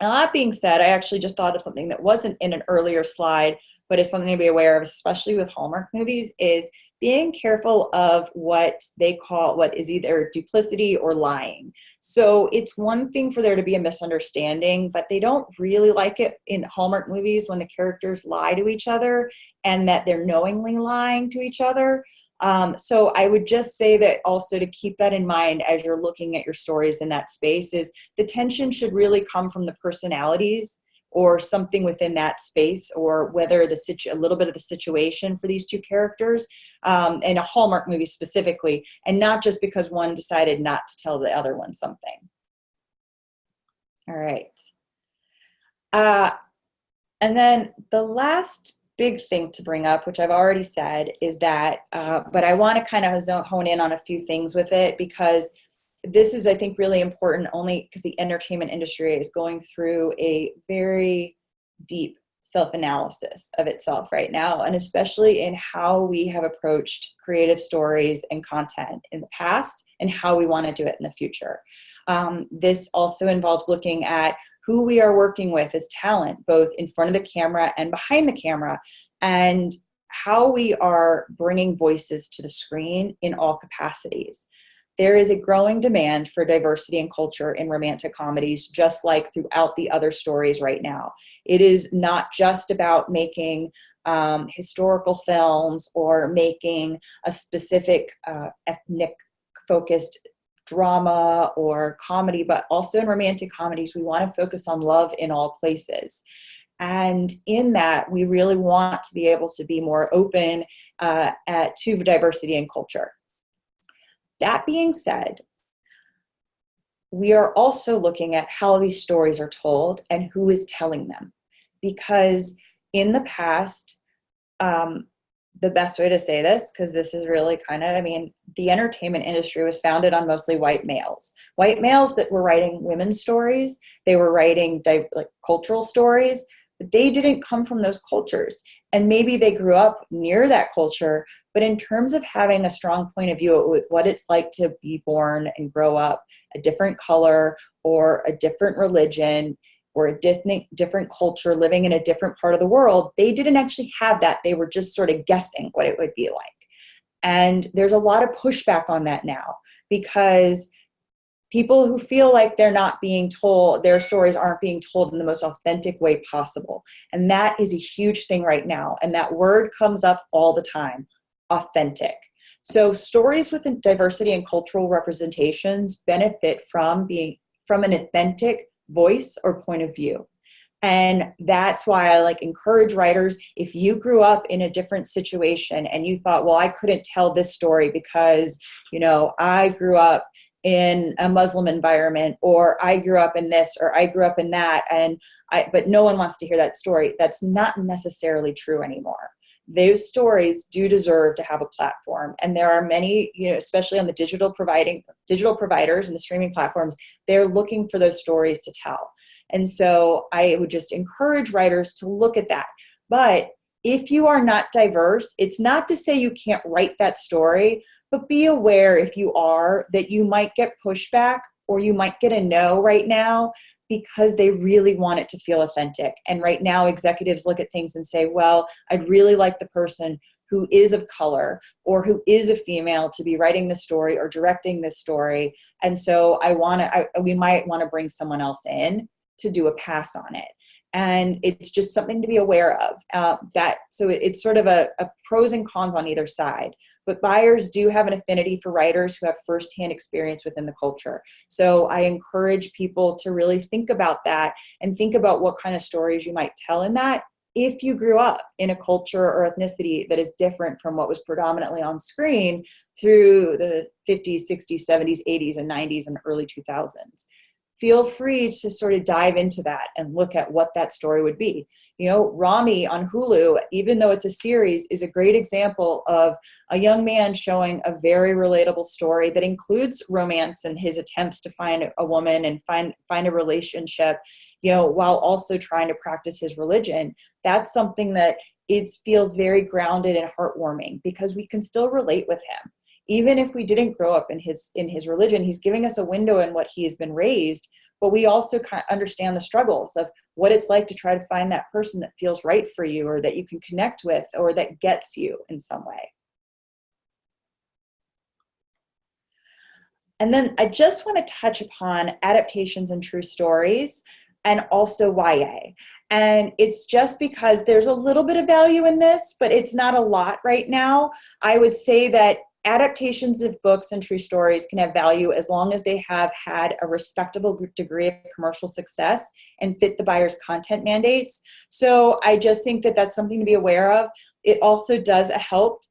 Now, that being said, I actually just thought of something that wasn't in an earlier slide, but is something to be aware of, especially with Hallmark movies, is being careful of what is either duplicity or lying. So it's one thing for there to be a misunderstanding, but they don't really like it in Hallmark movies when the characters lie to each other and that they're knowingly lying to each other. So I would just say that also to keep that in mind as you're looking at your stories in that space is the tension should really come from the personalities or something within that space, or whether a little bit of the situation for these two characters in a Hallmark movie specifically, and not just because one decided not to tell the other one something. All right. And then the last big thing to bring up, which I've already said, is that, but I want to kind of hone in on a few things with it, because this is, I think, really important only because the entertainment industry is going through a very deep self-analysis of itself right now, and especially in how we have approached creative stories and content in the past and how we want to do it in the future. This also involves looking at who we are working with as talent, both in front of the camera and behind the camera, and how we are bringing voices to the screen in all capacities. There is a growing demand for diversity and culture in romantic comedies, just like throughout the other stories right now. It is not just about making historical films or making a specific ethnic-focused drama or comedy, but also in romantic comedies, we want to focus on love in all places. And in that, we really want to be able to be more open to diversity and culture. That being said, we are also looking at how these stories are told and who is telling them. Because in the past, the best way to say this, because this is really the entertainment industry was founded on mostly white males that were writing women's stories. They were writing cultural stories, but they didn't come from those cultures. And maybe they grew up near that culture, but in terms of having a strong point of view of what it's like to be born and grow up a different color or a different religion or a different culture living in a different part of the world, they didn't actually have that. They were just sort of guessing what it would be like. And there's a lot of pushback on that now, because people who feel like they're not being told, their stories aren't being told in the most authentic way possible. And that is a huge thing right now. And that word comes up all the time, authentic. So stories with diversity and cultural representations benefit from an authentic voice or point of view. And that's why I encourage writers, if you grew up in a different situation and you thought, well, I couldn't tell this story because, I grew up in a Muslim environment, or I grew up in this, or I grew up in that, but no one wants to hear that story. That's not necessarily true anymore. Those stories do deserve to have a platform. And there are many, especially on the digital providers and the streaming platforms, they're looking for those stories to tell. And so I would just encourage writers to look at that. But if you are not diverse, it's not to say you can't write that story, but be aware if you are that you might get pushback or you might get a no right now because they really want it to feel authentic. And right now executives look at things and say, well, I'd really like the person who is of color or who is a female to be writing this story or directing this story. And so we might want to bring someone else in to do a pass on it. And it's just something to be aware of. So it's sort of a pros and cons on either side. But buyers do have an affinity for writers who have firsthand experience within the culture. So I encourage people to really think about that and think about what kind of stories you might tell in that if you grew up in a culture or ethnicity that is different from what was predominantly on screen through the 50s, 60s, 70s, 80s, and 90s and early 2000s. Feel free to sort of dive into that and look at what that story would be. You know, Rami on Hulu, even though it's a series, is a great example of a young man showing a very relatable story that includes romance and his attempts to find a woman and find a relationship, you know, while also trying to practice his religion. That's something that feels very grounded and heartwarming because we can still relate with him. Even if we didn't grow up in his religion, he's giving us a window in what he has been raised, but we also kind of understand the struggles of what it's like to try to find that person that feels right for you or that you can connect with or that gets you in some way. And then I just want to touch upon adaptations and true stories and also YA. And it's just because there's a little bit of value in this, but it's not a lot right now. I would say that adaptations of books and true stories can have value as long as they have had a respectable degree of commercial success and fit the buyer's content mandates. So I just think that that's something to be aware of. It also does help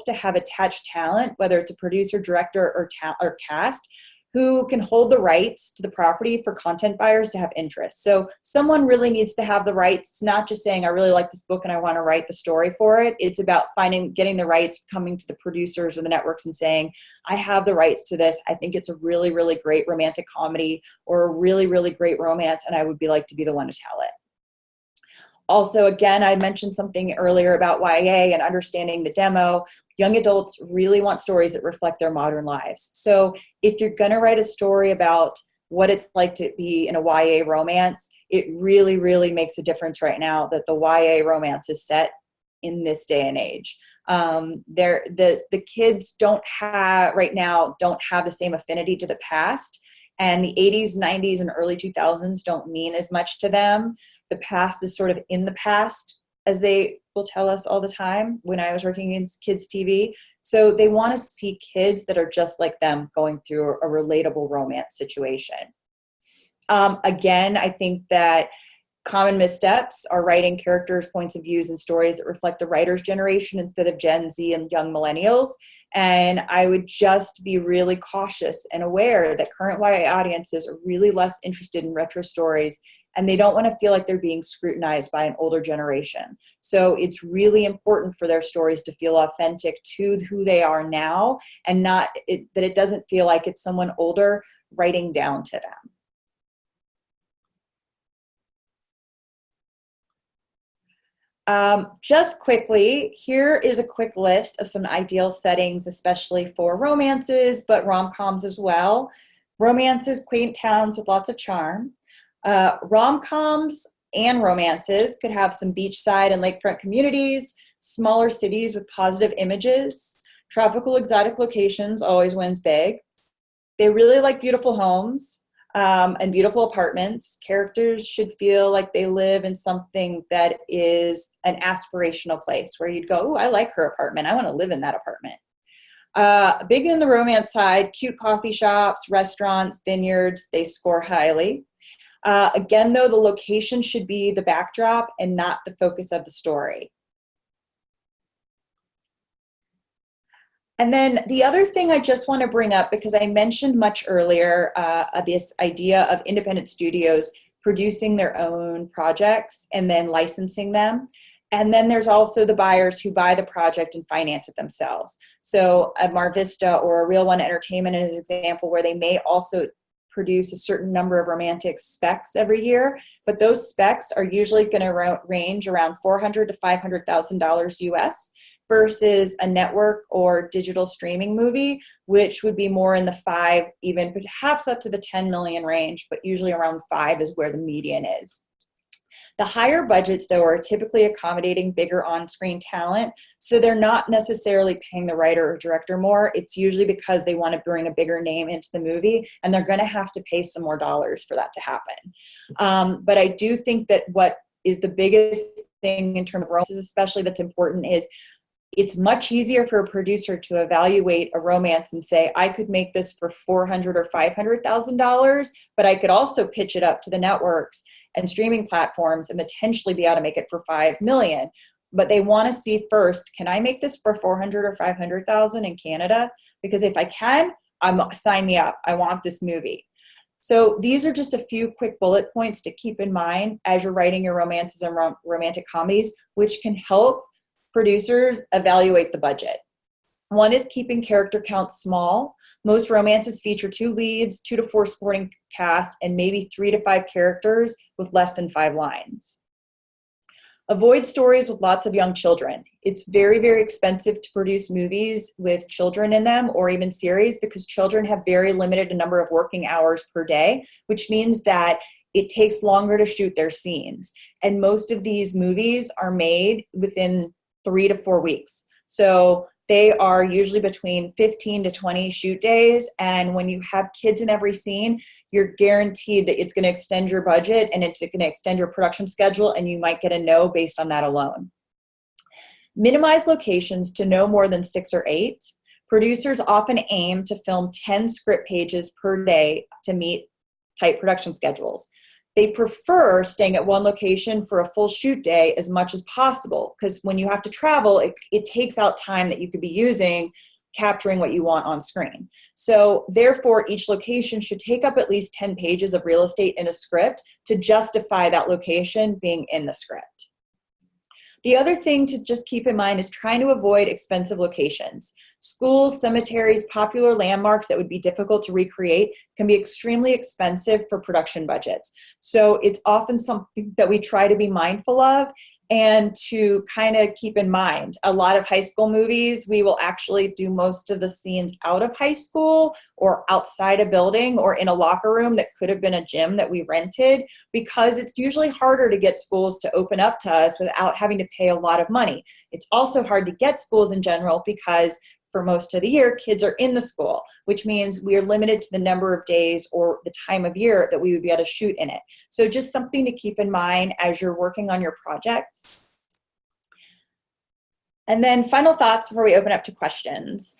to have attached talent, whether it's a producer, director, or cast, who can hold the rights to the property for content buyers to have interest. So someone really needs to have the rights. It's not just saying, I really like this book and I want to write the story for it. It's about getting the rights, coming to the producers or the networks and saying, I have the rights to this. I think it's a really, really great romantic comedy or a really, really great romance, and I would like to be the one to tell it. Also, again, I mentioned something earlier about YA and understanding the demo. Young adults really want stories that reflect their modern lives. So if you're going to write a story about what it's like to be in a YA romance, it really, really makes a difference right now that the YA romance is set in this day and age. The kids don't have the same affinity to the past, and the 80s, 90s, and early 2000s don't mean as much to them. The past is sort of in the past, as they will tell us all the time when I was working in kids TV. So they want to see kids that are just like them going through a relatable romance situation. Again, I think that common missteps are writing characters' points of views and stories that reflect the writer's generation instead of Gen Z and young millennials. And I would just be really cautious and aware that current YA audiences are really less interested in retro stories, and they don't want to feel like they're being scrutinized by an older generation. So it's really important for their stories to feel authentic to who they are now, and that it doesn't feel like it's someone older writing down to them. Just quickly, here is a quick list of some ideal settings, especially for romances, but rom-coms as well. Romances, quaint towns with lots of charm. Rom-coms and romances could have some beachside and lakefront communities, smaller cities with positive images. Tropical exotic locations always wins big. They really like beautiful homes and beautiful apartments. Characters should feel like they live in something that is an aspirational place where you'd go, oh, I like her apartment. I want to live in that apartment. Big in the romance side, cute coffee shops, restaurants, vineyards, they score highly. Again, though, the location should be the backdrop and not the focus of the story. And then the other thing I just want to bring up, because I mentioned much earlier this idea of independent studios producing their own projects and then licensing them. And then there's also the buyers who buy the project and finance it themselves. So a Mar Vista or a Real One Entertainment is an example where they may also produce a certain number of romantic specs every year, but those specs are usually going to range around $400,000 to $500,000 US versus a network or digital streaming movie, which would be more in the 5, even perhaps up to the 10 million range, but usually around 5 is where the median is. The higher budgets, though, are typically accommodating bigger on-screen talent, so they're not necessarily paying the writer or director more. It's usually because they want to bring a bigger name into the movie, and they're going to have to pay some more dollars for that to happen. But I do think that what is the biggest thing in terms of romances, especially that's important, is it's much easier for a producer to evaluate a romance and say, I could make this for $400,000 or $500,000, but I could also pitch it up to the networks and streaming platforms and potentially be able to make it for $5 million. But they want to see first, can I make this for $400,000 or $500,000 in Canada? Because if I can, sign me up. I want this movie. So these are just a few quick bullet points to keep in mind as you're writing your romances and romantic comedies, which can help producers evaluate the budget. One is keeping character counts small. Most romances feature 2 leads, 2 to 4 supporting cast, and maybe 3 to 5 characters with less than 5 lines. Avoid stories with lots of young children. It's very, very expensive to produce movies with children in them, or even series, because children have very limited number of working hours per day, which means that it takes longer to shoot their scenes. And most of these movies are made within 3 to 4 weeks. So they are usually between 15 to 20 shoot days. And when you have kids in every scene, you're guaranteed that it's going to extend your budget and it's going to extend your production schedule, and you might get a no based on that alone. Minimize locations to no more than 6 or 8. Producers often aim to film 10 script pages per day to meet tight production schedules. They prefer staying at one location for a full shoot day as much as possible, because when you have to travel, it takes out time that you could be using capturing what you want on screen. So therefore, each location should take up at least 10 pages of real estate in a script to justify that location being in the script. The other thing to just keep in mind is trying to avoid expensive locations. Schools, cemeteries, popular landmarks that would be difficult to recreate can be extremely expensive for production budgets. So it's often something that we try to be mindful of and to kind of keep in mind. A lot of high school movies, we will actually do most of the scenes out of high school or outside a building or in a locker room that could have been a gym that we rented, because it's usually harder to get schools to open up to us without having to pay a lot of money. It's also hard to get schools in general because for most of the year, kids are in the school, which means we are limited to the number of days or the time of year that we would be able to shoot in it. So just something to keep in mind as you're working on your projects. And then final thoughts before we open up to questions.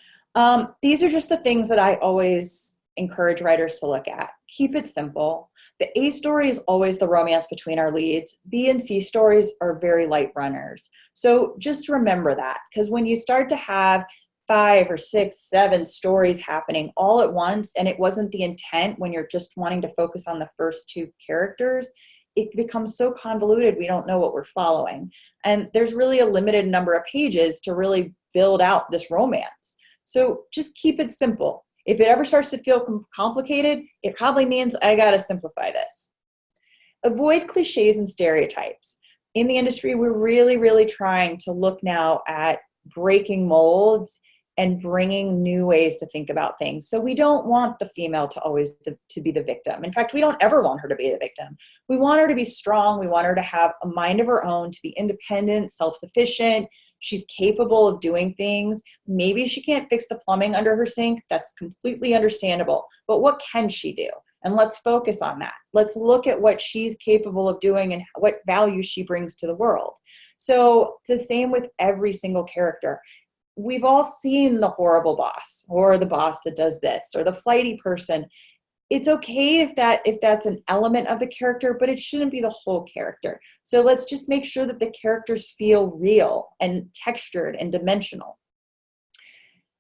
These are just the things that I always encourage writers to look at. Keep it simple. The A story is always the romance between our leads. B and C stories are very light runners. So just remember that, because when you start to have 5 or 6, 7 stories happening all at once, and it wasn't the intent when you're just wanting to focus on the first 2 characters, it becomes so convoluted we don't know what we're following. And there's really a limited number of pages to really build out this romance. So just keep it simple. If it ever starts to feel complicated, it probably means I got to simplify this. Avoid cliches and stereotypes. In the industry, we're really, really trying to look now at breaking molds and bringing new ways to think about things. So we don't want the female to always to be the victim. In fact, we don't ever want her to be the victim. We want her to be strong. We want her to have a mind of her own, to be independent, self-sufficient. She's capable of doing things. Maybe she can't fix the plumbing under her sink. That's completely understandable. But what can she do? And let's focus on that. Let's look at what she's capable of doing and what value she brings to the world. So it's the same with every single character. We've all seen the horrible boss, or the boss that does this, or the flighty person. It's okay if that's an element of the character, but it shouldn't be the whole character. So let's just make sure that the characters feel real and textured and dimensional.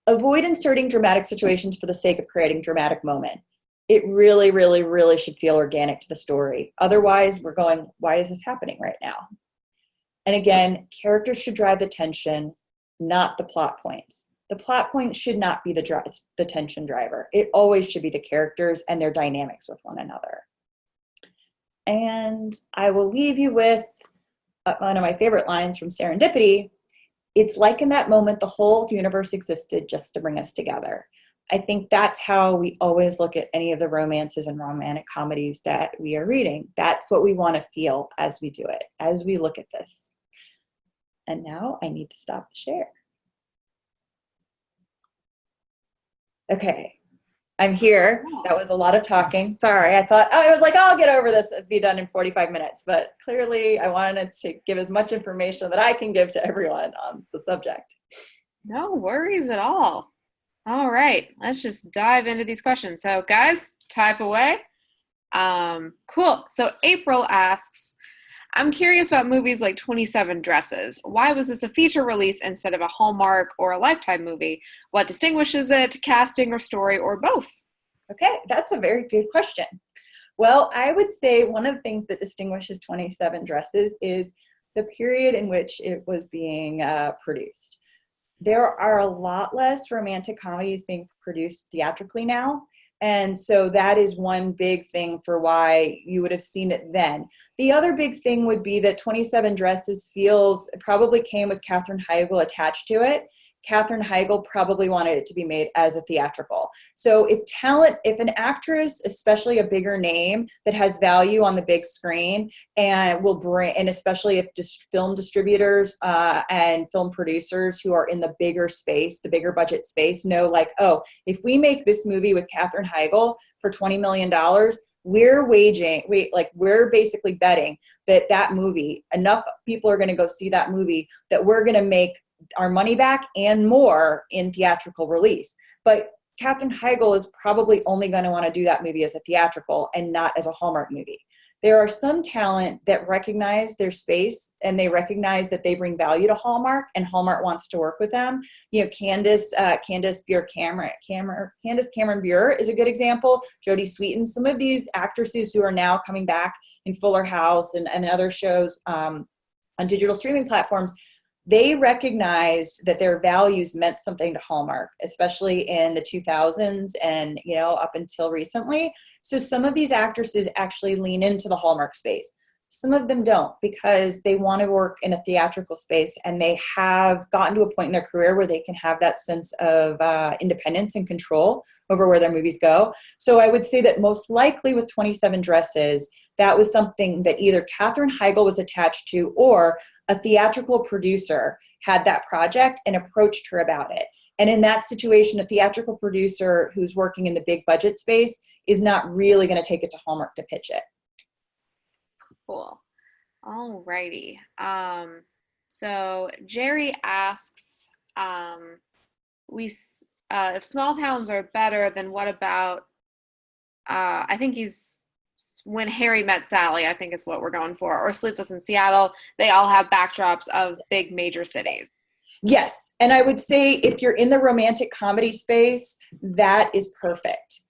Avoid inserting dramatic situations for the sake of creating dramatic moment. It really, really, really should feel organic to the story. Otherwise, we're going, why is this happening right now? And again, characters should drive the tension, not the plot points. The plot point should not be the tension driver. It always should be the characters and their dynamics with one another. And I will leave you with one of my favorite lines from Serendipity. It's like in that moment, the whole universe existed just to bring us together. I think that's how we always look at any of the romances and romantic comedies that we are reading. That's what we want to feel as we do it, as we look at this. And now I need to stop the share. Okay, I'm here. That was a lot of talking. Sorry, I thought, I was like, oh, I'll get over this. It'd be done in 45 minutes. But clearly, I wanted to give as much information that I can give to everyone on the subject. No worries at all. All right, let's just dive into these questions. So, guys, type away. Cool. So, April asks, I'm curious about movies like 27 Dresses. Why was this a feature release instead of a Hallmark or a Lifetime movie? What distinguishes it, casting or story, or both? Okay, that's a very good question. Well, I would say one of the things that distinguishes 27 Dresses is the period in which it was being produced. There are a lot less romantic comedies being produced theatrically now. And so that is one big thing for why you would have seen it then. The other big thing would be that 27 Dresses probably came with Katherine Heigl attached to it. Katherine Heigl probably wanted it to be made as a theatrical. So if an actress, especially a bigger name that has value on the big screen and especially if film distributors and film producers who are in the bigger space, the bigger budget space know like, oh, if we make this movie with Katherine Heigl for $20 million, we're basically betting that movie, enough people are going to go see that movie that we're going to make our money back and more in theatrical release. But Katherine Heigl is probably only going to want to do that movie as a theatrical and not as a Hallmark movie. There are some talent that recognize their space and they recognize that they bring value to Hallmark and Hallmark wants to work with them. You know, Candace Cameron Bure is a good example. Jodie Sweetin, some of these actresses who are now coming back in Fuller House and other shows on digital streaming platforms, they recognized that their values meant something to Hallmark, especially in the 2000s and, up until recently. So some of these actresses actually lean into the Hallmark space. Some of them don't because they want to work in a theatrical space and they have gotten to a point in their career where they can have that sense of independence and control over where their movies go. So I would say that most likely with 27 Dresses, that was something that either Katherine Heigl was attached to or a theatrical producer had that project and approached her about it. And in that situation, a theatrical producer who's working in the big budget space is not really going to take it to Hallmark to pitch it. Cool. All righty. So Jerry asks, if small towns are better, then what about, I think When Harry Met Sally, I think is what we're going for, or Sleepless in Seattle. They all have backdrops of big major cities. Yes. And I would say if you're in the romantic comedy space, that is perfect.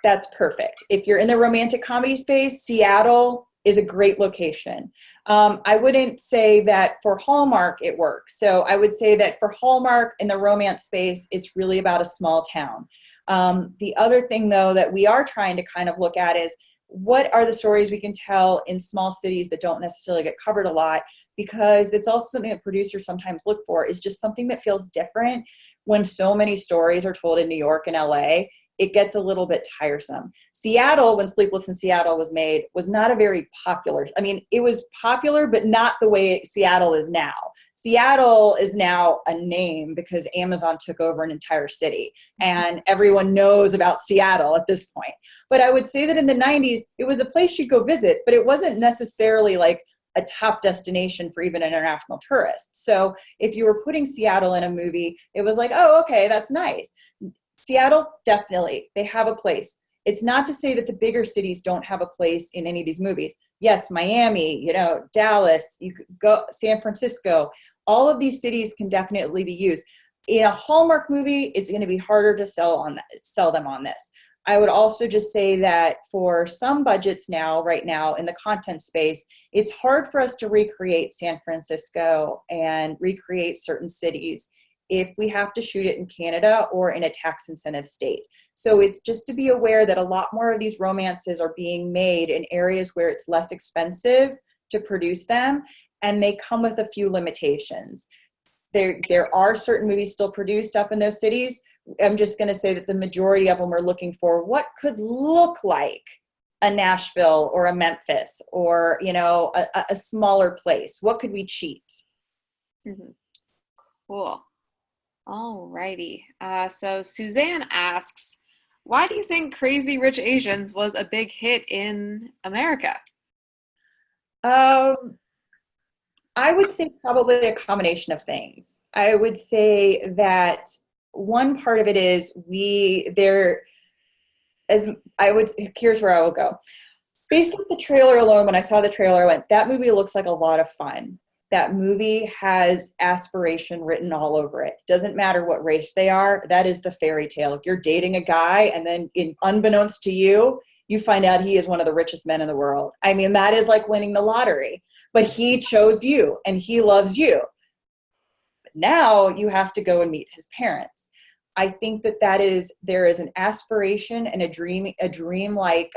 That's perfect. If you're in the romantic comedy space, Seattle is a great location. I wouldn't say that for Hallmark it works. So I would say that for Hallmark in the romance space, it's really about a small town. The other thing, though, that we are trying to kind of look at is what are the stories we can tell in small cities that don't necessarily get covered a lot, because it's also something that producers sometimes look for is just something that feels different. When so many stories are told in New York and LA, it gets a little bit tiresome. Seattle, when Sleepless in Seattle was made, was not a very popular, it was popular, but not the way Seattle is now. Seattle is now a name because Amazon took over an entire city and everyone knows about Seattle at this point. But I would say that in the 90s, it was a place you'd go visit, but it wasn't necessarily like a top destination for even international tourists. So if you were putting Seattle in a movie, it was like, oh, okay, that's nice. Seattle, definitely, they have a place. It's not to say that the bigger cities don't have a place in any of these movies. Yes, Miami, Dallas, you could go San Francisco. All of these cities can definitely be used. In a Hallmark movie, it's going to be harder to sell them on this. I would also just say that for some budgets right now in the content space, it's hard for us to recreate San Francisco and recreate certain cities if we have to shoot it in Canada or in a tax incentive state. So it's just to be aware that a lot more of these romances are being made in areas where it's less expensive to produce them, and they come with a few limitations. There are certain movies still produced up in those cities, I'm just going to say that the majority of them are looking for what could look like a Nashville or a Memphis or, you know, a smaller place. What could we cheat? Mm-hmm. Cool. All righty. So Suzanne asks, why do you think Crazy Rich Asians was a big hit in America? Um, I would say probably a combination of things. I would say that one part of it is as I would, here's where I will go. Based on the trailer alone, when I saw the trailer, I went, that movie looks like a lot of fun. That movie has aspiration written all over it. Doesn't matter what race they are. That is the fairy tale. You're dating a guy, and then unbeknownst to you, you find out he is one of the richest men in the world. I mean, that is like winning the lottery. But he chose you, and he loves you. But now you have to go and meet his parents. I think that there is an aspiration and a dream-like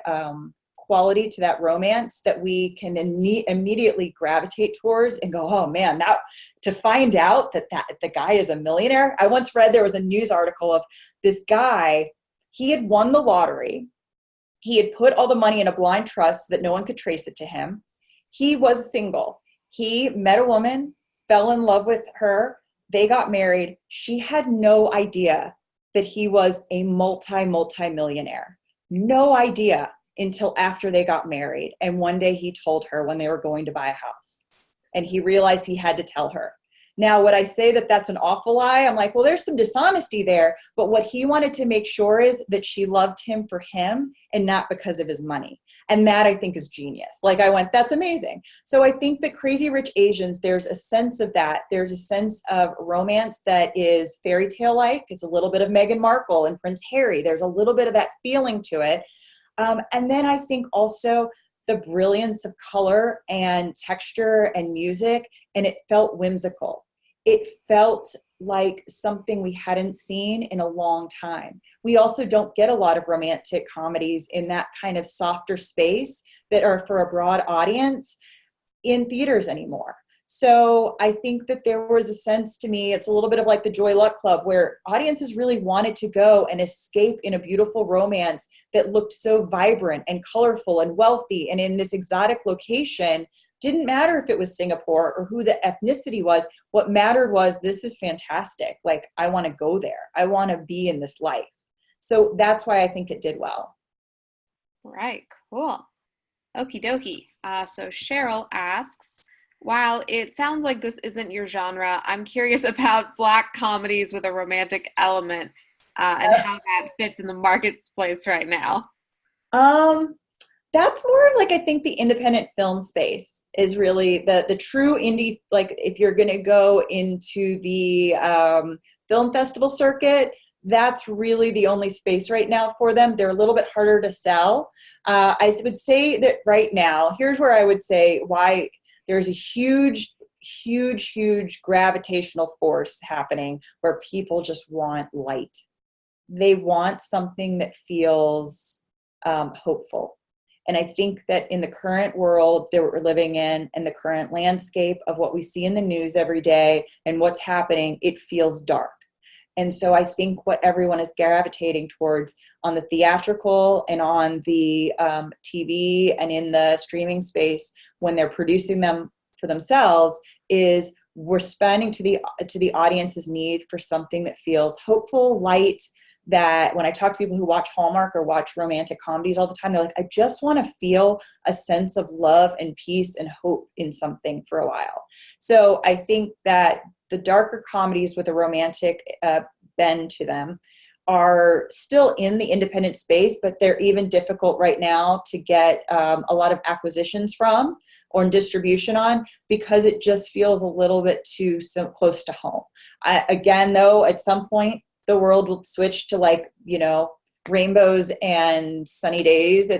quality to that romance that we can immediately gravitate towards and go, oh man, that to find out that the guy is a millionaire. I once read there was a news article of this guy. He had won the lottery. He had put all the money in a blind trust so that no one could trace it to him. He was single. He met a woman, fell in love with her. They got married. She had no idea that he was a multi-millionaire. No idea until after they got married. And one day he told her when they were going to buy a house. And he realized he had to tell her. Now, would I say that that's an awful lie? I'm like, well, there's some dishonesty there. But what he wanted to make sure is that she loved him for him and not because of his money. And that, I think, is genius. Like, I went, that's amazing. So I think that Crazy Rich Asians, there's a sense of that. There's a sense of romance that is fairy tale-like. It's a little bit of Meghan Markle and Prince Harry. There's a little bit of that feeling to it. And then I think also the brilliance of color and texture and music, and it felt whimsical. It felt like something we hadn't seen in a long time. We also don't get a lot of romantic comedies in that kind of softer space that are for a broad audience in theaters anymore. So I think that there was a sense to me, it's a little bit of like the Joy Luck Club, where audiences really wanted to go and escape in a beautiful romance that looked so vibrant and colorful and wealthy and in this exotic location. Didn't matter if it was Singapore or who the ethnicity was. What mattered was, this is fantastic. Like, I want to go there. I want to be in this life. So that's why I think it did well. Right, cool. Okie dokie. So Cheryl asks, while it sounds like this isn't your genre, I'm curious about Black comedies with a romantic element and how that fits in the marketplace right now. That's more like, I think the independent film space is really the true indie. Like, if you're going to go into the film festival circuit, that's really the only space right now for them. They're a little bit harder to sell. I would say that right now, here's where I would say why there's a huge gravitational force happening where people just want light. They want something that feels hopeful. And I think that in the current world that we're living in and the current landscape of what we see in the news every day and what's happening, it feels dark. And so I think what everyone is gravitating towards on the theatrical and on the TV and in the streaming space when they're producing them for themselves is we're responding to the audience's need for something that feels hopeful, light. That when I talk to people who watch Hallmark or watch romantic comedies all the time, they're like, I just want to feel a sense of love and peace and hope in something for a while. So I think that the darker comedies with a romantic bend to them are still in the independent space, but they're even difficult right now to get a lot of acquisitions from or distribution on, because it just feels a little bit too close to home. Again, though, at some point, the world will switch to, like, you know, rainbows and sunny days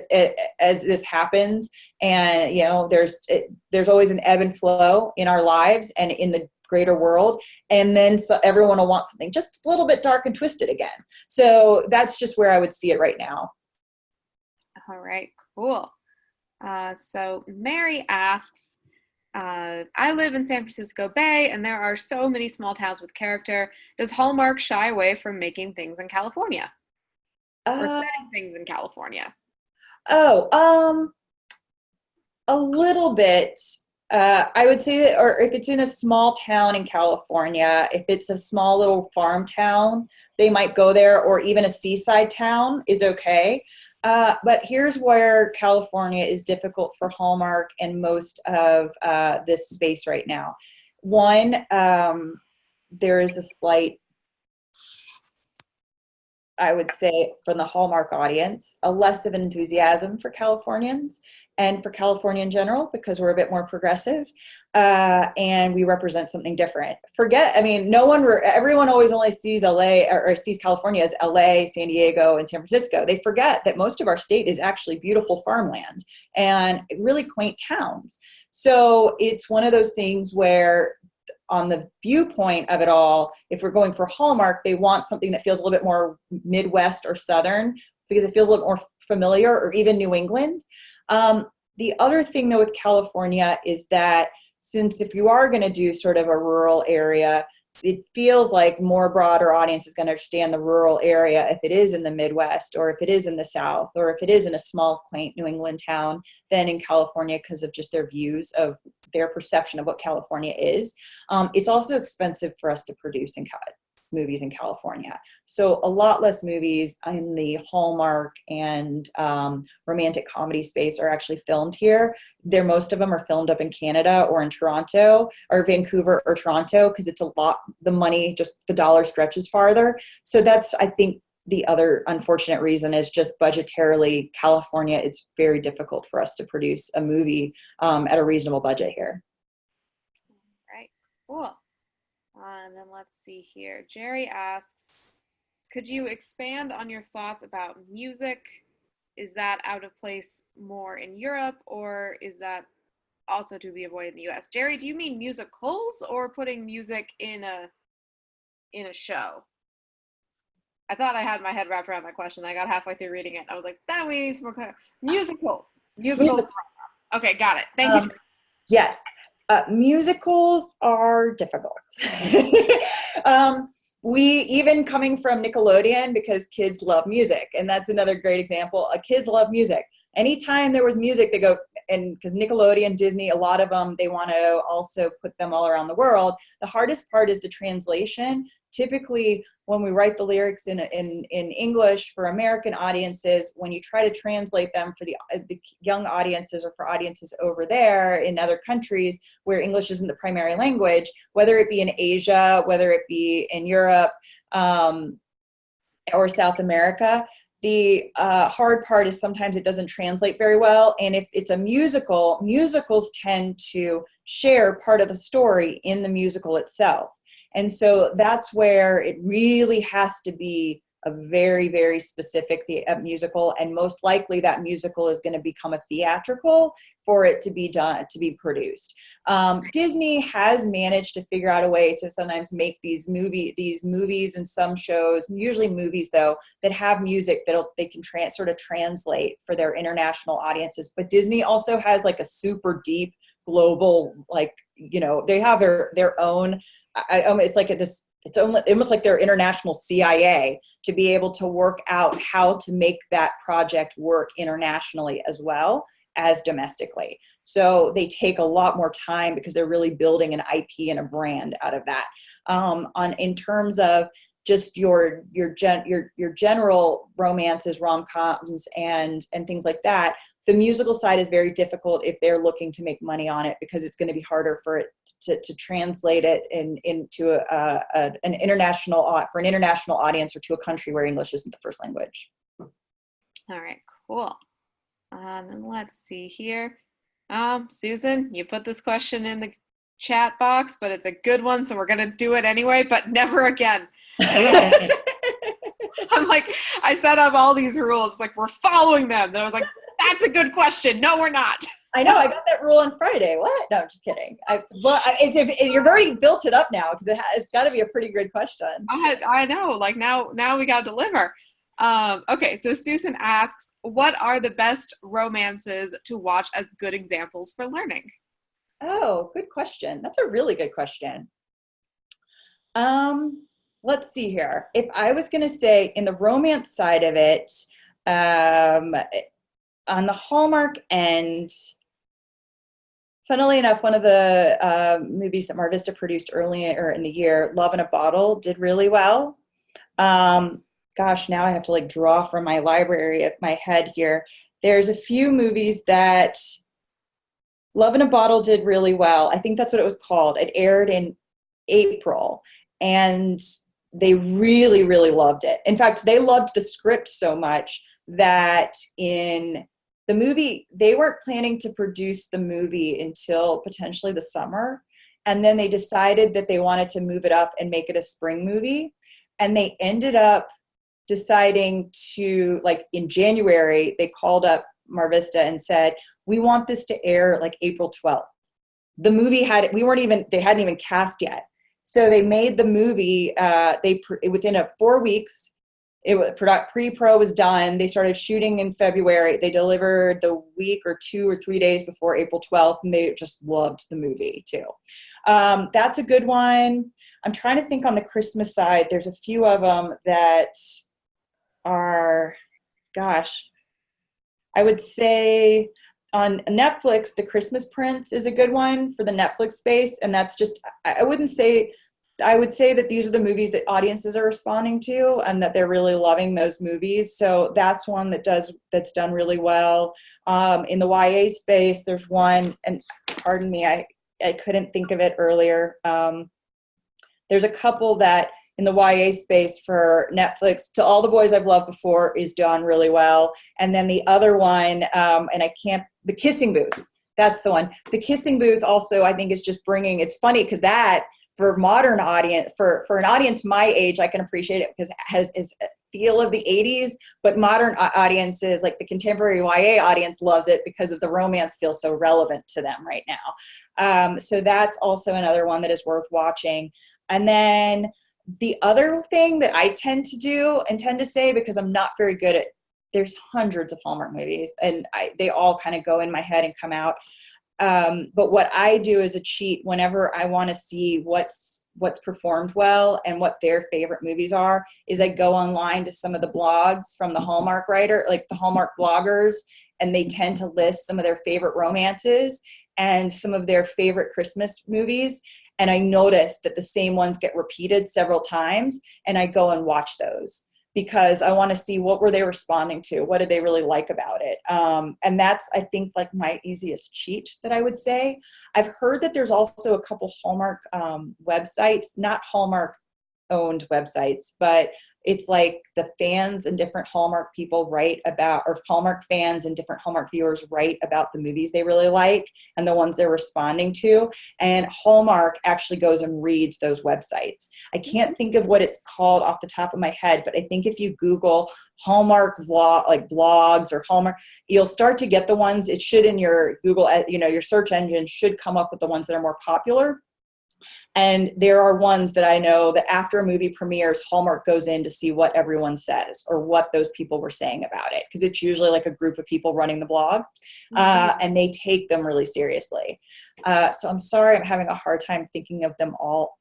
as this happens. And, you know, there's always an ebb and flow in our lives and in the greater world. And then so everyone will want something just a little bit dark and twisted again. So that's just where I would see it right now. All right, cool. So Mary asks, I live in San Francisco Bay, and there are so many small towns with character. Does Hallmark shy away from making things in California or Uh, setting things in California? oh, a little bit. I would say that, or if it's in a small town in California, if it's a small little farm town, they might go there, or even a seaside town is okay. But here's where California is difficult for Hallmark and most of this space right now. One, there is a slight, I would say, from the Hallmark audience, a less of an enthusiasm for Californians and for California in general, because we're a bit more progressive and we represent something different. I mean, everyone always only sees LA or sees California as LA, San Diego, and San Francisco. They forget that most of our state is actually beautiful farmland and really quaint towns. So it's one of those things where, on the viewpoint of it all, if we're going for Hallmark, they want something that feels a little bit more Midwest or Southern because it feels a little more familiar, or even New England. The other thing though with California is that, since if you are going to do sort of a rural area, it feels like more broader audience is going to understand the rural area if it is in the Midwest, or if it is in the South, or if it is in a small, quaint New England town, than in California, because of just their views of their perception of what California is. It's also expensive for us to produce movies in California. So a lot less movies in the Hallmark and romantic comedy space are actually filmed here. Most of them are filmed up in Canada or in Toronto or Vancouver or Toronto, because it's a lot, the money, just the dollar stretches farther. So that's, I think, the other unfortunate reason is just budgetarily, California, it's very difficult for us to produce a movie at a reasonable budget here. Right, cool. And then let's see here. Jerry asks, could you expand on your thoughts about music? Is that out of place more in Europe, or is that also to be avoided in the US? Jerry, do you mean musicals or putting music in a show? I thought I had my head wrapped around that question. I got halfway through reading it. I was like, then we need some more musicals. Musicals. Okay, got it. Thank you. Yes. Musicals are difficult. We, even coming from Nickelodeon, because kids love music, and that's another great example. Kids love music. Anytime there was music, they go, and because Nickelodeon, Disney, a lot of them, they want to also put them all around the world. The hardest part is the translation. Typically, when we write the lyrics in English for American audiences, when you try to translate them for the young audiences or for audiences over there in other countries where English isn't the primary language, whether it be in Asia, whether it be in Europe or South America, the hard part is sometimes it doesn't translate very well. And if it's a musical, musicals tend to share part of the story in the musical itself. And so that's where it really has to be a very, very specific musical, and most likely that musical is going to become a theatrical for it to be done, to be produced. Disney has managed to figure out a way to sometimes make these movies and some shows, usually movies though, that have music that they can sort of translate for their international audiences. But Disney also has like a super deep global, like, they have their own. It's like it's almost like their international CIA to be able to work out how to make that project work internationally as well as domestically. So they take a lot more time because they're really building an IP and a brand out of that. In terms of just your general romances, rom-coms, and things like that, the musical side is very difficult if they're looking to make money on it, because it's going to be harder for it to translate it into an international audience, or to a country where English isn't the first language. All right, cool. And let's see here. Susan, you put this question in the chat box, but it's a good one, so we're going to do it anyway, but never again. I'm like, I set up all these rules, like we're following them. Then I was like, that's a good question. No, we're not. I know. I got that rule on Friday. What? No, I'm just kidding. You've already built it up now, because it's got to be a pretty good question. I know. Like now we got to deliver. Okay, so Susan asks, what are the best romances to watch as good examples for learning? Oh, good question. That's a really good question. Let's see here. If I was going to say in the romance side of it, um, on the Hallmark end, funnily enough, one of the movies that Mar Vista produced earlier in the year, Love in a Bottle, did really well. Gosh, now I have to like draw from my library of my head here. There's a few movies that Love in a Bottle did really well. I think that's what it was called. It aired in April, and they really, really loved it. In fact, they loved the script so much that in the movie, they weren't planning to produce the movie until potentially the summer. And then they decided that they wanted to move it up and make it a spring movie. And they ended up deciding to, like in January, they called up Mar Vista and said, we want this to air like April 12th. The movie they hadn't even cast yet. So they made the movie, within 4 weeks, pre-pro was done. They started shooting in February. They delivered the week or 2 or 3 days before April 12th, and they just loved the movie too. That's a good one. I'm trying to think on the Christmas side. There's a few of them that are, gosh, I would say on Netflix, The Christmas Prince is a good one for the Netflix space. And that's just, I would say that these are the movies that audiences are responding to and that they're really loving those movies. So that's one that's done really well. In the YA space, there's one, and pardon me, I couldn't think of it earlier. There's a couple that in the YA space for Netflix, To All the Boys I've Loved Before is done really well. And then the other one, The Kissing Booth, that's the one. The Kissing Booth also, I think, is just it's funny because that, for modern audience, for an audience my age, I can appreciate it because it has a feel of the 80s, but modern audiences, like the contemporary YA audience, loves it because of the romance feels so relevant to them right now. So that's also another one that is worth watching. And then the other thing that I tend to say, because I'm not very good at, there's hundreds of Hallmark movies and they all kind of go in my head and come out. But what I do as a cheat whenever I want to see what's performed well and what their favorite movies are is I go online to some of the blogs from the Hallmark writer, like the Hallmark bloggers, and they tend to list some of their favorite romances and some of their favorite Christmas movies. And I notice that the same ones get repeated several times, and I go and watch those because I want to see what were they responding to? What did they really like about it? And that's, I think, like my easiest cheat that I would say. I've heard that there's also a couple Hallmark websites, not Hallmark owned websites, but it's like the fans and different Hallmark people write about, or Hallmark fans and different Hallmark viewers write about the movies they really like and the ones they're responding to. And Hallmark actually goes and reads those websites. I can't think of what it's called off the top of my head, but I think if you Google Hallmark blogs or Hallmark, you'll start to get the ones. It should, in your Google, your search engine should come up with the ones that are more popular. And there are ones that I know that after a movie premieres, Hallmark goes in to see what everyone says or what those people were saying about it. Because it's usually like a group of people running the blog, and they take them really seriously. So I'm sorry, I'm having a hard time thinking of them all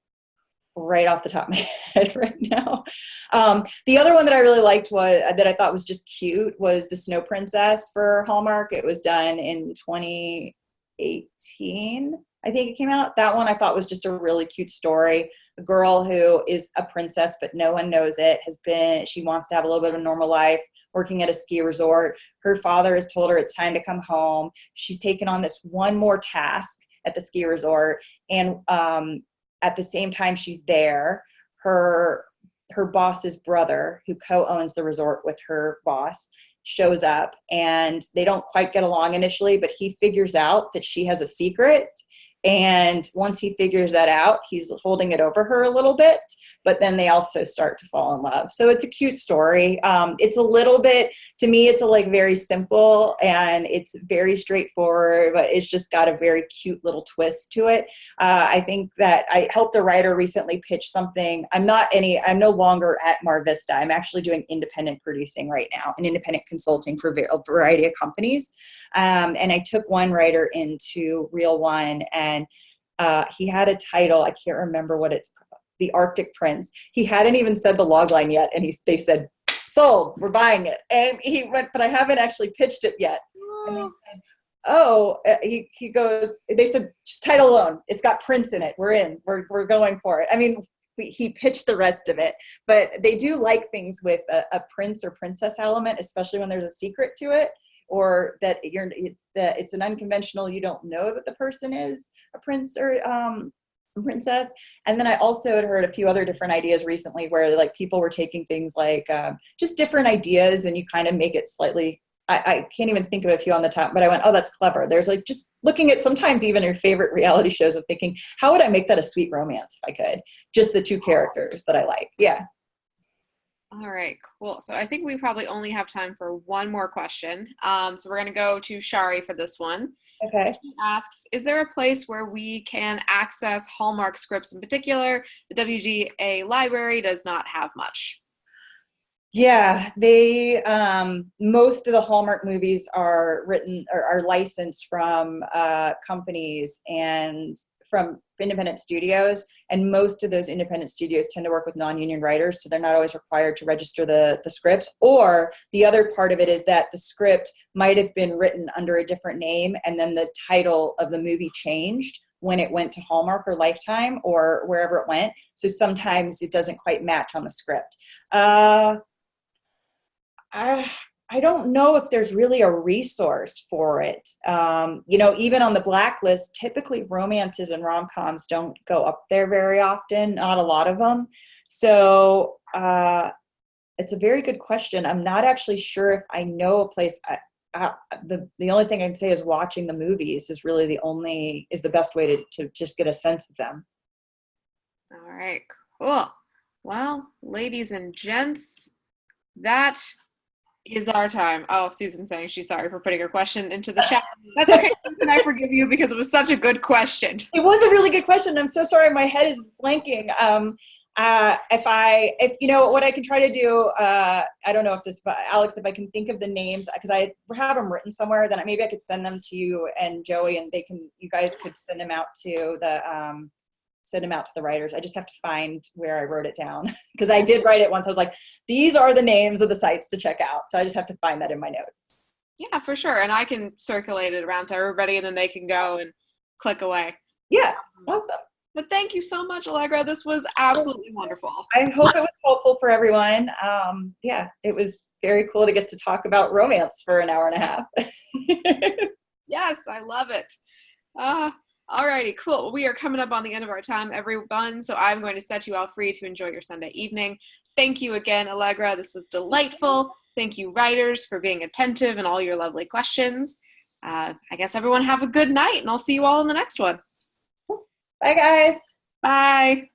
right off the top of my head right now. The other one that I really liked that I thought was just cute was The Snow Princess for Hallmark. It was done in 2018. I think it came out. That one I thought was just a really cute story. A girl who is a princess, but no one knows it, she wants to have a little bit of a normal life, working at a ski resort. Her father has told her it's time to come home. She's taken on this one more task at the ski resort. And at the same time she's there, her boss's brother, who co-owns the resort with her boss, shows up, and they don't quite get along initially, but he figures out that she has a secret. And once he figures that out, he's holding it over her a little bit, but then they also start to fall in love. So it's a cute story. It's a little bit, to me, it's very simple and it's very straightforward, but it's just got a very cute little twist to it. I think that I helped a writer recently pitch something. I'm no longer at Mar Vista. I'm actually doing independent producing right now and independent consulting for a variety of companies. And I took one writer into Reel One, and and he had a title. I can't remember what it's called. The Arctic Prince. He hadn't even said the log line yet, and they said, "Sold, we're buying it." And he went, "But I haven't actually pitched it yet." And they said, "Oh," he goes, they said, "Just title alone. It's got Prince in it. We're in. We're going for it." I mean, he pitched the rest of it, but they do like things with a prince or princess element, especially when there's a secret to it, or that it's an unconventional. You don't know that the person is a prince or princess. And then I also had heard a few other different ideas recently where like people were taking things like just different ideas and you kind of make it slightly, I can't even think of a few on the top, but I went, oh, that's clever. There's like just looking at sometimes even your favorite reality shows and thinking, how would I make that a sweet romance if I could? Just the two characters that I like. Yeah. All right, cool. So I think we probably only have time for one more question. So we're going to go to Shari for this one. Okay. She asks, is there a place where we can access Hallmark scripts in particular? The WGA library does not have much. Yeah, they most of the Hallmark movies are written or are licensed from companies and from independent studios, and most of those independent studios tend to work with non-union writers, so they're not always required to register the scripts. Or the other part of it is that the script might have been written under a different name, and then the title of the movie changed when it went to Hallmark or Lifetime or wherever it went. So sometimes it doesn't quite match on the script. I don't know if there's really a resource for it. Even on the blacklist, typically romances and rom-coms don't go up there very often, not a lot of them. So it's a very good question. I'm not actually sure if I know a place. The only thing I can say is watching the movies is really the best way to just get a sense of them. All right, cool. Well, ladies and gents, that is our time. Oh, Susan's saying she's sorry for putting her question into the chat. That's okay. Susan, I forgive you because it was such a good question. It was a really good question. I'm so sorry. My head is blanking. If you know what I can try to do, I don't know if this, but Alex, if I can think of the names, because I have them written somewhere, then maybe I could send them to you and Joey, and you guys could send them out to the writers. I just have to find where I wrote it down because I did write it once. I was like, these are the names of the sites to check out. So I just have to find that in my notes. Yeah, for sure. And I can circulate it around to everybody and then they can go and click away. Yeah, awesome. But thank you so much, Allegra. This was absolutely wonderful. I hope it was helpful for everyone. Yeah, it was very cool to get to talk about romance for an hour and a half. Yes, I love it. Alrighty, cool. We are coming up on the end of our time, everyone, so I'm going to set you all free to enjoy your Sunday evening. Thank you again, Allegra. This was delightful. Thank you, writers, for being attentive and all your lovely questions. I guess everyone have a good night, and I'll see you all in the next one. Bye, guys. Bye.